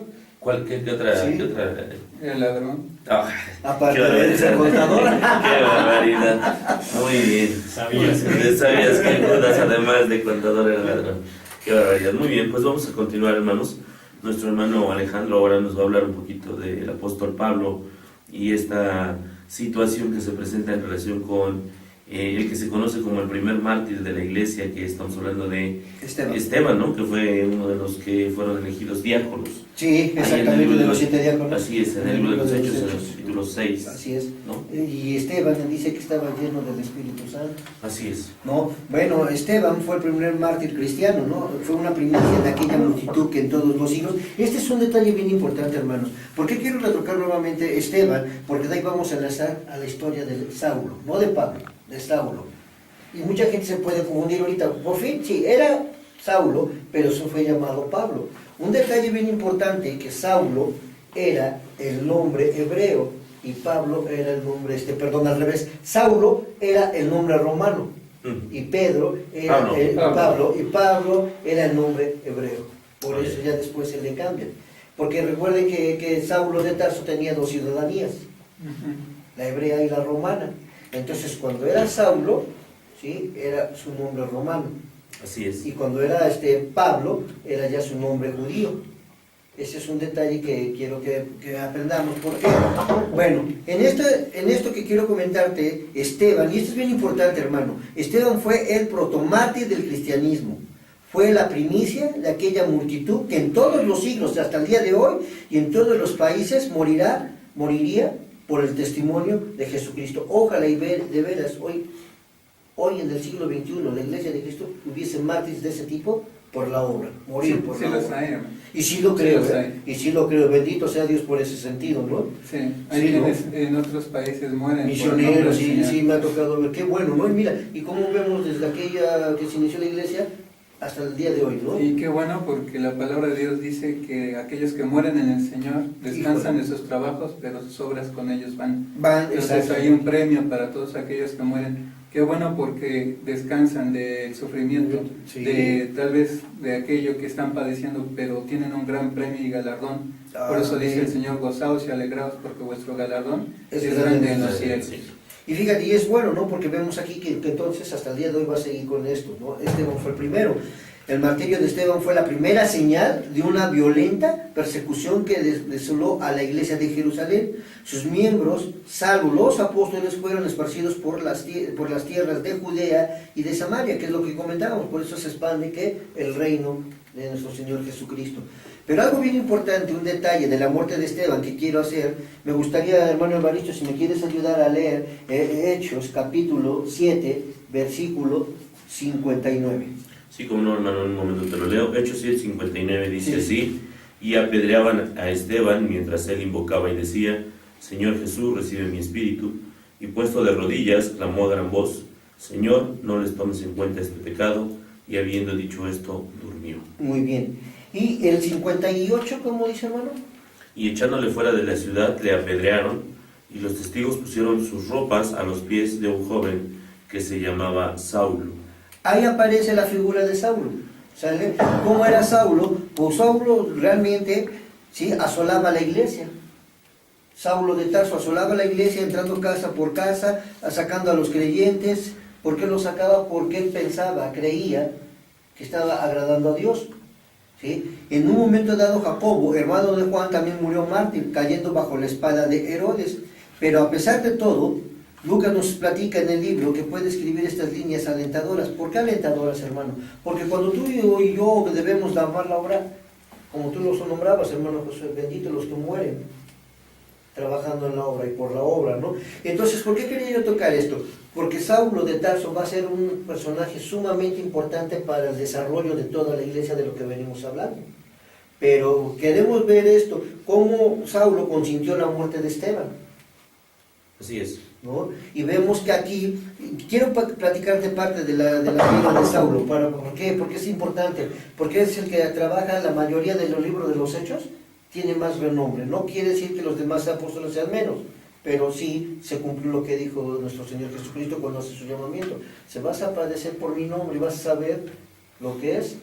¿Qué otra? Sí. ¿Qué otra? El ladrón. Ah, Aparte qué de ser contador. Qué barbaridad. Muy bien. Sabías. Sabías que Judas, además de contador, era ladrón. Qué barbaridad. Muy bien, pues vamos a continuar, hermanos. Nuestro hermano Alejandro ahora nos va a hablar un poquito del apóstol Pablo y esta situación que se presenta en relación con el que se conoce como el primer mártir de la iglesia, que estamos hablando de Esteban, ¿no? Que fue uno de los que fueron elegidos diáconos. Sí, exactamente, de los 7 diáconos. Así es, en el libro de los Hechos, en el capítulo 6. Así es. ¿No? Y Esteban dice que estaba lleno del Espíritu Santo. Así es. No, bueno, Esteban fue el primer mártir cristiano, ¿no? Fue una primicia de aquella multitud que en todos los siglos. Este es un detalle bien importante, hermanos. ¿Por qué quiero retocar nuevamente Esteban? Porque de ahí vamos a enlazar a la historia de Saulo, no de Pablo, de Saulo. Y mucha gente se puede confundir ahorita. Por fin, sí, era Saulo, pero eso fue llamado Pablo. Un detalle bien importante, que Saulo era el nombre hebreo y Pablo era el nombre, al revés. Saulo era el nombre romano y Pedro era Pablo, y Pablo era el nombre hebreo. Por eso ya después se le cambian. Porque recuerden que Saulo de Tarso tenía 2 ciudadanías, la hebrea y la romana. Entonces cuando era Saulo, ¿sí?, era su nombre romano. Así es. Y cuando era Pablo, era ya su nombre judío. Ese es un detalle que quiero que aprendamos. ¿Por qué? Bueno, en esto que quiero comentarte, Esteban, y esto es bien importante, hermano, Esteban fue el protomártir del cristianismo. Fue la primicia de aquella multitud que en todos los siglos, hasta el día de hoy, y en todos los países moriría por el testimonio de Jesucristo. Ojalá y de veras, hoy en el siglo XXI, la Iglesia de Cristo hubiese mártires de ese tipo por la obra, morir por la obra. Y sí lo creo, y sí lo creo, bendito sea Dios por ese sentido, ¿no? Sí, hay quienes en otros países mueren. Misioneros, sí, me ha tocado ver, qué bueno, ¿no? Y mira, y cómo vemos desde aquella que se inició la Iglesia hasta el día de hoy, ¿no? Y qué bueno, porque la palabra de Dios dice que aquellos que mueren en el Señor descansan de sus trabajos, pero sus obras con ellos van. Entonces hay un premio para todos aquellos que mueren. Qué bueno, porque descansan del sufrimiento, tal vez de aquello que están padeciendo, pero tienen un gran premio y galardón. Por eso dice el Señor: gozaos y alegraos, porque vuestro galardón es grande en los cielos. Y fíjate, y es bueno, ¿no? Porque vemos aquí que entonces hasta el día de hoy va a seguir con esto, ¿no? Esteban fue el primero. El martirio de Esteban fue la primera señal de una violenta persecución que desoló a la iglesia de Jerusalén. Sus miembros, salvo los apóstoles, fueron esparcidos por las tierras de Judea y de Samaria, que es lo que comentábamos. Por eso se expande el reino de nuestro Señor Jesucristo. Pero algo bien importante, un detalle de la muerte de Esteban que quiero hacer, me gustaría, hermano Evaristo, si me quieres ayudar a leer Hechos capítulo 7, versículo 59. Sí, como no, hermano, en un momento te lo leo. Hechos 7:59 dice así: y apedreaban a Esteban mientras él invocaba y decía: Señor Jesús, recibe mi espíritu. y puesto de rodillas, clamó a gran voz: Señor, no les tomes en cuenta este pecado. Y habiendo dicho esto, durmió. Muy bien. ¿Y el 58, cómo dice, hermano? Y echándole fuera de la ciudad, le apedrearon, y los testigos pusieron sus ropas a los pies de un joven que se llamaba Saulo. Ahí aparece la figura de Saulo. ¿Sale? ¿Cómo era Saulo? Pues Saulo realmente, sí, asolaba la iglesia. Saulo de Tarso asolaba la iglesia, entrando casa por casa, sacando a los creyentes. ¿Por qué lo sacaba? Porque él pensaba, creía que estaba agradando a Dios. ¿Sí? En un momento dado, Jacobo, hermano de Juan, también murió mártir, cayendo bajo la espada de Herodes. Pero a pesar de todo, Lucas nos platica en el libro que puede escribir estas líneas alentadoras. ¿Por qué alentadoras, hermano? Porque cuando tú y yo debemos de amar la obra, como tú los nombrabas, hermano José, bendito los que mueren trabajando en la obra y por la obra, ¿no? Entonces, ¿por qué quería yo tocar esto? Porque Saulo de Tarso va a ser un personaje sumamente importante para el desarrollo de toda la iglesia, de lo que venimos hablando. Pero queremos ver esto, cómo Saulo consintió la muerte de Esteban, Así es. ¿no? Y vemos que aquí, quiero platicarte parte de la vida de Saulo. ¿Por qué? Porque es importante, porque es el que trabaja la mayoría de los libros de los Hechos, tiene más renombre. No quiere decir que los demás apóstoles sean menos, pero sí se cumplió lo que dijo nuestro Señor Jesucristo cuando hace su llamamiento: se vas a padecer por mi nombre y vas a saber lo que es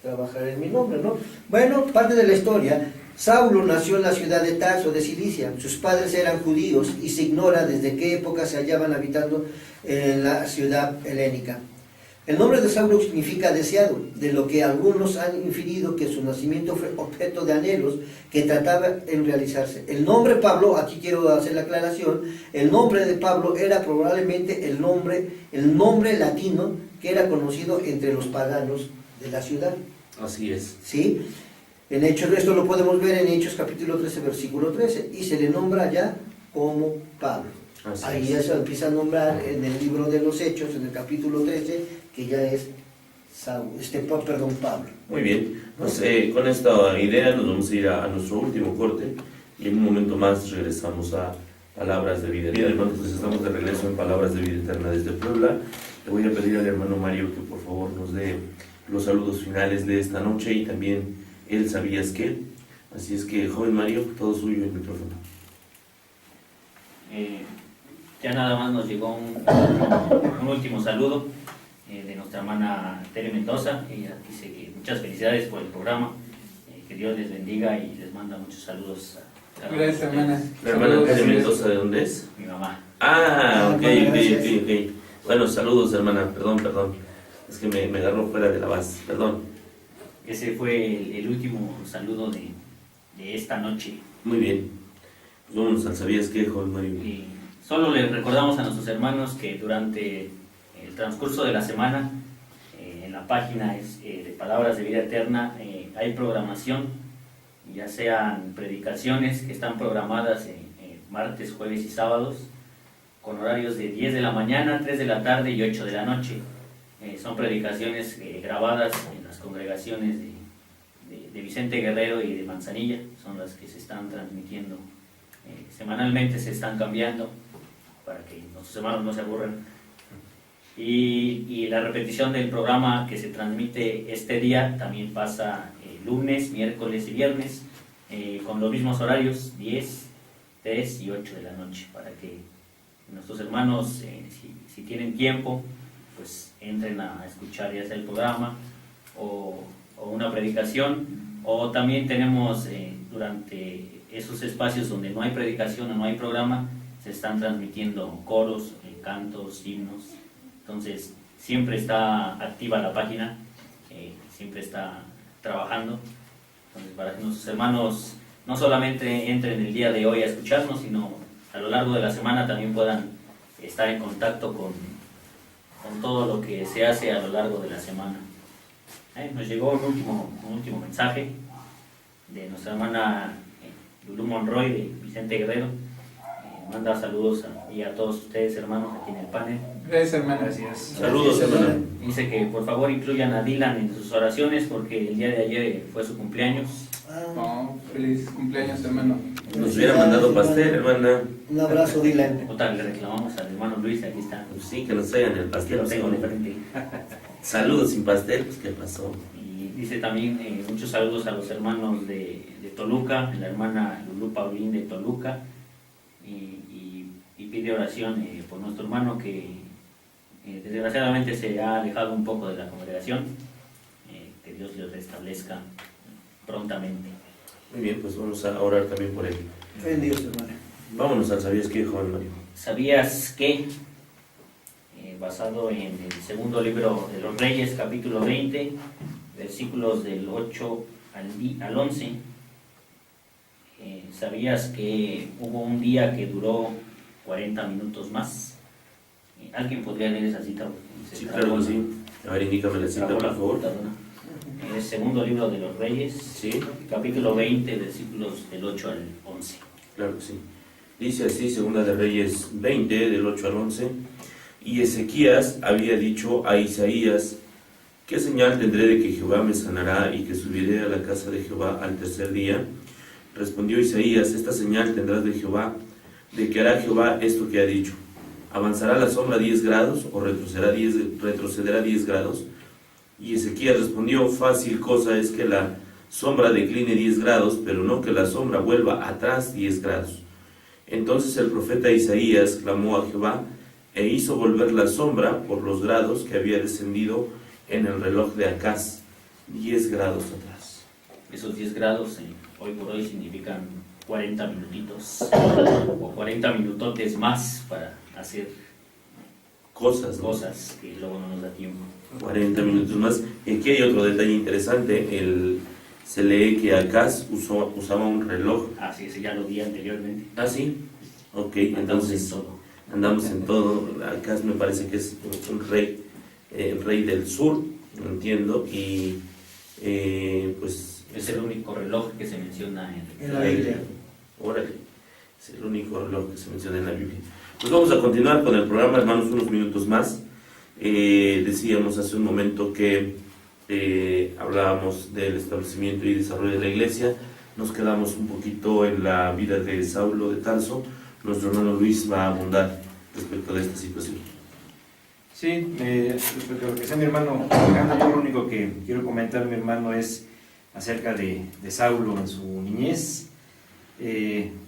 trabajar en mi nombre, ¿no? Bueno, parte de la historia. Saulo nació en la ciudad de Tarso de Cilicia. Sus padres eran judíos y se ignora desde qué época se hallaban habitando en la ciudad helénica. El nombre de Saulo significa deseado, de lo que algunos han inferido que su nacimiento fue objeto de anhelos que trataba en realizarse. El nombre Pablo, aquí quiero hacer la aclaración, el nombre de Pablo era probablemente el nombre latino que era conocido entre los paganos de la ciudad. Así es. ¿Sí? En Hechos, esto lo podemos ver en Hechos capítulo 13, versículo 13, y se le nombra ya como Pablo. Así Ahí es. ya se empieza a nombrar en el libro de los Hechos, en el capítulo 13, que ya es Pablo. Muy bien. Pues, con esta idea nos vamos a ir a nuestro último corte y en un momento más regresamos a Palabras de Vida Eterna. Hermanos, pues estamos de regreso en Palabras de Vida Eterna desde Puebla. Le voy a pedir al hermano Mario que por favor nos dé los saludos finales de esta noche y también el ¿sabías qué? Así es que, joven Mario, todo suyo el micrófono. Ya nada más nos llegó un último saludo de nuestra hermana Tere Mendoza. Ella dice que muchas felicidades por el programa, que Dios les bendiga y les manda muchos saludos a cada uno de Gracias, ustedes. hermana. ¿La hermana Tere Mendoza de dónde es? Mi mamá. Ok. Gracias. Bueno, saludos hermana, perdón. Es que me agarró fuera de la base, perdón. Ese fue el último saludo de esta noche. Muy bien. Pues vámonos al ¿sabías qué, joven Mario? Y solo les recordamos a nuestros hermanos que durante el transcurso de la semana, en la página de Palabras de Vida Eterna, hay programación, ya sean predicaciones que están programadas martes, jueves y sábados, con horarios de 10 de la mañana, 3 de la tarde y 8 de la noche. Son predicaciones grabadas en las congregaciones de Vicente Guerrero y de Manzanilla, son las que se están transmitiendo. Semanalmente se están cambiando para que nuestros hermanos no se aburran. Y la repetición del programa que se transmite este día también pasa lunes, miércoles y viernes, con los mismos horarios, 10, 3 y 8 de la noche, para que nuestros hermanos, si tienen tiempo, pues entren a escuchar ya sea el programa o una predicación, o también tenemos durante esos espacios donde no hay predicación o no hay programa, se están transmitiendo coros, cantos, himnos. Entonces siempre está activa la página, siempre está trabajando. Entonces, para que nuestros hermanos no solamente entren el día de hoy a escucharnos, sino a lo largo de la semana también puedan estar en contacto con todo lo que se hace a lo largo de la semana. Nos llegó un último mensaje de nuestra hermana Lulú Monroy de Vicente Guerrero. Manda saludos a todos ustedes, hermanos, aquí en el panel. Gracias, hermana. Gracias. Saludos hermana. Dice que por favor incluyan a Dylan en sus oraciones porque el día de ayer fue su cumpleaños. Oh, feliz cumpleaños, hermano. Nos hubiera mandado pastel, hermana. Un abrazo, Dylan. Otra le reclamamos al hermano Luis, aquí está. Pues sí, que nos traigan el Aquí pastel. lo tengo de frente. Saludos sin pastel, pues ¿qué pasó? Y dice también muchos saludos a los hermanos de Toluca, la hermana Lulú Paulín de Toluca, y pide oración por nuestro hermano que desgraciadamente se ha alejado un poco de la congregación, que Dios lo restablezca prontamente. Muy bien, pues vamos a orar también por él. Fe en Dios, hermano. Vámonos al ¿Sabías qué, Juan Mario? ¿Sabías que? Basado en el segundo libro de los Reyes, capítulo 20, versículos del 8 al 11. ¿Sabías que hubo un día que duró 40 minutos más? ¿Alguien podría leer esa cita? Sí, claro que sí. A ver, indícame la cita, por favor. El segundo libro de los Reyes, Sí, capítulo 20, versículos del 8 al 11. claro que sí. Dice así, Segunda de Reyes 20, del 8 al 11. Y Ezequías había dicho a Isaías: ¿qué señal tendré de que Jehová me sanará y que subiré a la casa de Jehová al tercer día? Respondió Isaías: esta señal tendrás de Jehová, de que hará Jehová esto que ha dicho. ¿Avanzará la sombra 10 grados o retrocederá 10 grados? Y Ezequías respondió: fácil cosa es que la sombra decline 10 grados, pero no que la sombra vuelva atrás 10 grados. Entonces el profeta Isaías clamó a Jehová e hizo volver la sombra por los grados que había descendido en el reloj de Acaz, 10 grados atrás. Esos 10 grados hoy por hoy significan 40 minutitos o 40 minutotes más para hacer Cosas, ¿no? cosas que luego no nos da tiempo. 40 minutos más. Y aquí hay otro detalle interesante. Se lee que Acaz usaba un reloj. Así es, ya lo di anteriormente. Ah, sí. Ok, Andamos entonces en todo. andamos en todo. Acaz me parece que es un rey, el rey del sur, no entiendo. Y pues Es el único reloj que se menciona En la Biblia. Órale, es el único reloj que se menciona en la Biblia. Pues vamos a continuar con el programa, hermanos, unos minutos más. Decíamos hace un momento que hablábamos del establecimiento y desarrollo de la iglesia. Nos quedamos un poquito en la vida de Saulo de Tarso. Nuestro hermano Luis va a abundar respecto de esta situación. Sí, respecto a lo que sea mi hermano Alejandro, yo lo único que quiero comentar, mi hermano, es acerca de Saulo en su niñez.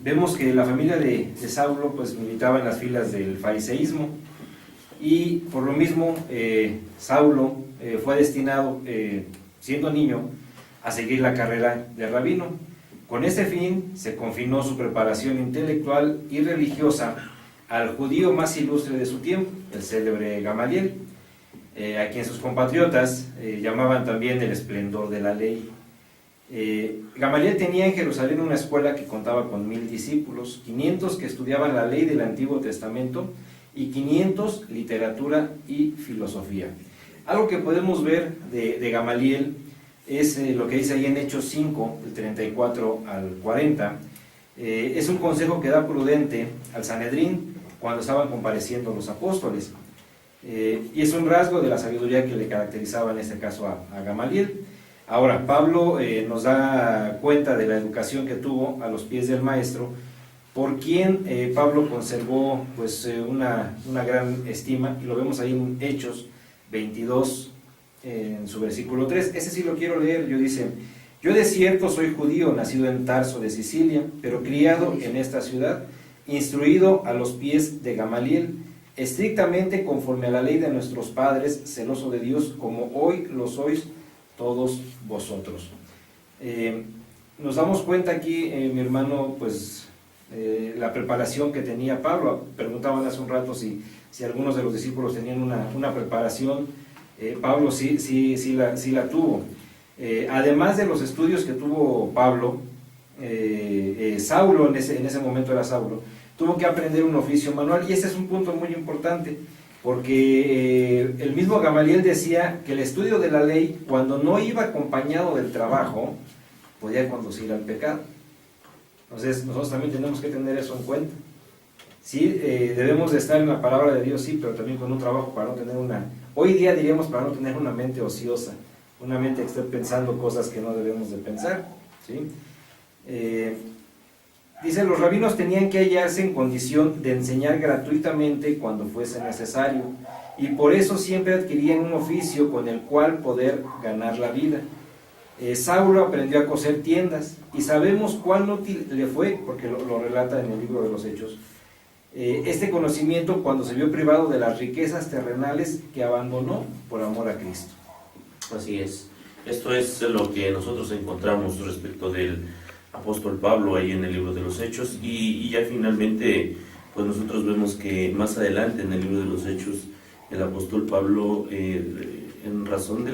Vemos que la familia de Saulo pues militaba en las filas del fariseísmo, y por lo mismo Saulo fue destinado, siendo niño, a seguir la carrera de rabino. Con este fin se confinó su preparación intelectual y religiosa al judío más ilustre de su tiempo, el célebre Gamaliel, a quien sus compatriotas llamaban también el esplendor de la ley. Gamaliel tenía en Jerusalén una escuela que contaba con 1000 discípulos, 500 que estudiaban la ley del Antiguo Testamento y 500 literatura y filosofía. Algo que podemos ver de Gamaliel es lo que dice ahí en Hechos 5, del 34 al 40. Es un consejo que da prudente al Sanedrín cuando estaban compareciendo los apóstoles. Y es un rasgo de la sabiduría que le caracterizaba en este caso a Gamaliel. Ahora, Pablo nos da cuenta de la educación que tuvo a los pies del maestro, por quien Pablo conservó pues, una gran estima, y lo vemos ahí en Hechos 22, en su versículo 3. Ese sí lo quiero leer. Dice: yo de cierto soy judío, nacido en Tarso de Sicilia, pero criado en esta ciudad, instruido a los pies de Gamaliel, estrictamente conforme a la ley de nuestros padres, celoso de Dios, como hoy lo sois todos vosotros. Nos damos cuenta aquí, mi hermano, pues la preparación que tenía Pablo. Preguntaban hace un rato si algunos de los discípulos tenían una preparación. Pablo sí la tuvo. Además de los estudios que tuvo Pablo, Saulo, en ese momento era Saulo, tuvo que aprender un oficio manual, y ese es un punto muy importante, porque el mismo Gamaliel decía que el estudio de la ley, cuando no iba acompañado del trabajo, podía conducir al pecado. Entonces nosotros también tenemos que tener eso en cuenta. Sí, debemos de estar en la palabra de Dios, sí, pero también con un trabajo para no tener hoy día diríamos, para no tener una mente ociosa, una mente que esté pensando cosas que no debemos de pensar, ¿sí? Dice, los rabinos tenían que hallarse en condición de enseñar gratuitamente cuando fuese necesario, y por eso siempre adquirían un oficio con el cual poder ganar la vida. Saulo aprendió a coser tiendas, y sabemos cuán útil le fue, porque lo relata en el libro de los Hechos, este conocimiento cuando se vio privado de las riquezas terrenales que abandonó por amor a Cristo. Así es. Esto es lo que nosotros encontramos respecto del apóstol Pablo ahí en el libro de los Hechos, y ya finalmente pues nosotros vemos que más adelante en el libro de los Hechos el apóstol Pablo, en razón de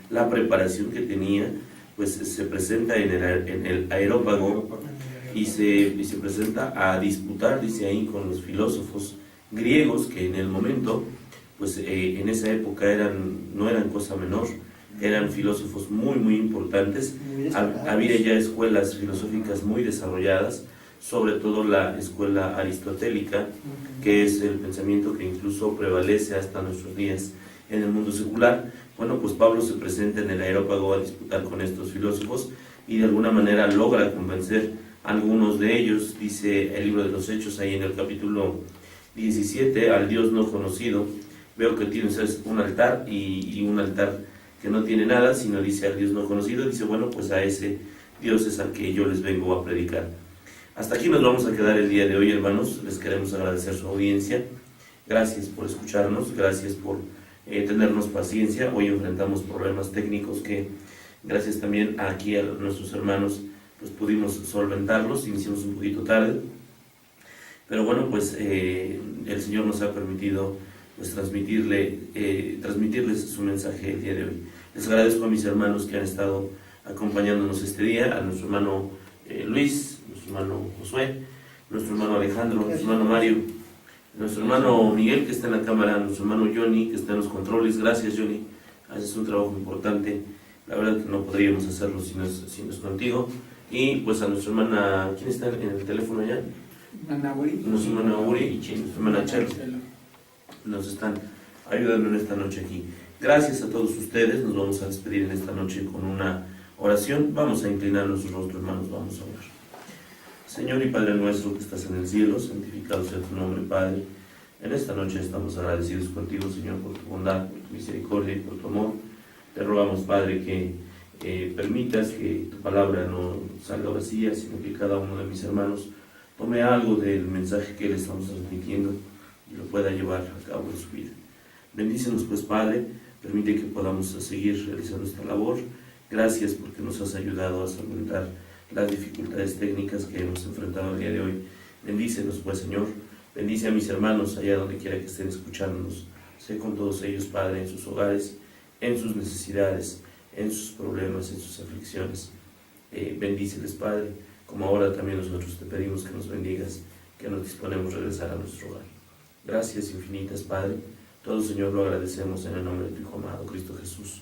la preparación que tenía, pues se presenta en el Areópago y se presenta a disputar, dice ahí, con los filósofos griegos que en el momento, pues en esa época no eran cosa menor, eran filósofos muy importantes. Había ya escuelas filosóficas muy desarrolladas, sobre todo la escuela aristotélica, que es el pensamiento que incluso prevalece hasta nuestros días en el mundo secular. Bueno, pues Pablo se presenta en el Areópago a disputar con estos filósofos y de alguna manera logra convencer a algunos de ellos. Dice el libro de los Hechos ahí en el capítulo 17, al Dios no conocido, veo que tienes un altar y un altar que no tiene nada, sino dice al Dios no conocido. Dice, bueno, pues a ese Dios es al que yo les vengo a predicar. Hasta aquí nos vamos a quedar el día de hoy, hermanos. Les queremos agradecer su audiencia. Gracias por escucharnos, gracias por tenernos paciencia. Hoy enfrentamos problemas técnicos que, gracias también aquí a nuestros hermanos, pues pudimos solventarlos. Iniciamos un poquito tarde, pero bueno, pues el Señor nos ha permitido pues transmitirles su mensaje el día de hoy. Les agradezco a mis hermanos que han estado acompañándonos este día, a nuestro hermano Luis, nuestro hermano Josué, nuestro hermano Alejandro, nuestro hermano Mario, nuestro hermano Miguel que está en la cámara, nuestro hermano Johnny que está en los controles. Gracias, Johnny, haces un trabajo importante. La verdad que no podríamos hacerlo si no es contigo. Y pues a nuestra hermana, ¿quién está en el teléfono ya? Nuestra hermana Uri y nuestra hermana Chelo nos están ayudando en esta noche aquí. Gracias a todos ustedes. Nos vamos a despedir en esta noche con una oración. Vamos a inclinar nuestros rostros, hermanos, vamos a orar. Señor y Padre nuestro que estás en el cielo, santificado sea tu nombre, Padre. En esta noche estamos agradecidos contigo, Señor, por tu bondad, por tu misericordia y por tu amor. Te rogamos, Padre, que permitas que tu palabra no salga vacía, sino que cada uno de mis hermanos tome algo del mensaje que le estamos transmitiendo y lo pueda llevar a cabo en su vida. Bendícenos, pues, Padre, permite que podamos seguir realizando esta labor. Gracias porque nos has ayudado a solventar las dificultades técnicas que hemos enfrentado el día de hoy. Bendícenos, pues, Señor. Bendice a mis hermanos allá donde quiera que estén escuchándonos. Sé con todos ellos, Padre, en sus hogares, en sus necesidades, en sus problemas, en sus aflicciones. Bendíceles, Padre, como ahora también nosotros te pedimos que nos bendigas, que nos disponemos a regresar a nuestro hogar. Gracias infinitas, Padre. Todo, Señor, lo agradecemos en el nombre de tu Hijo amado, Cristo Jesús.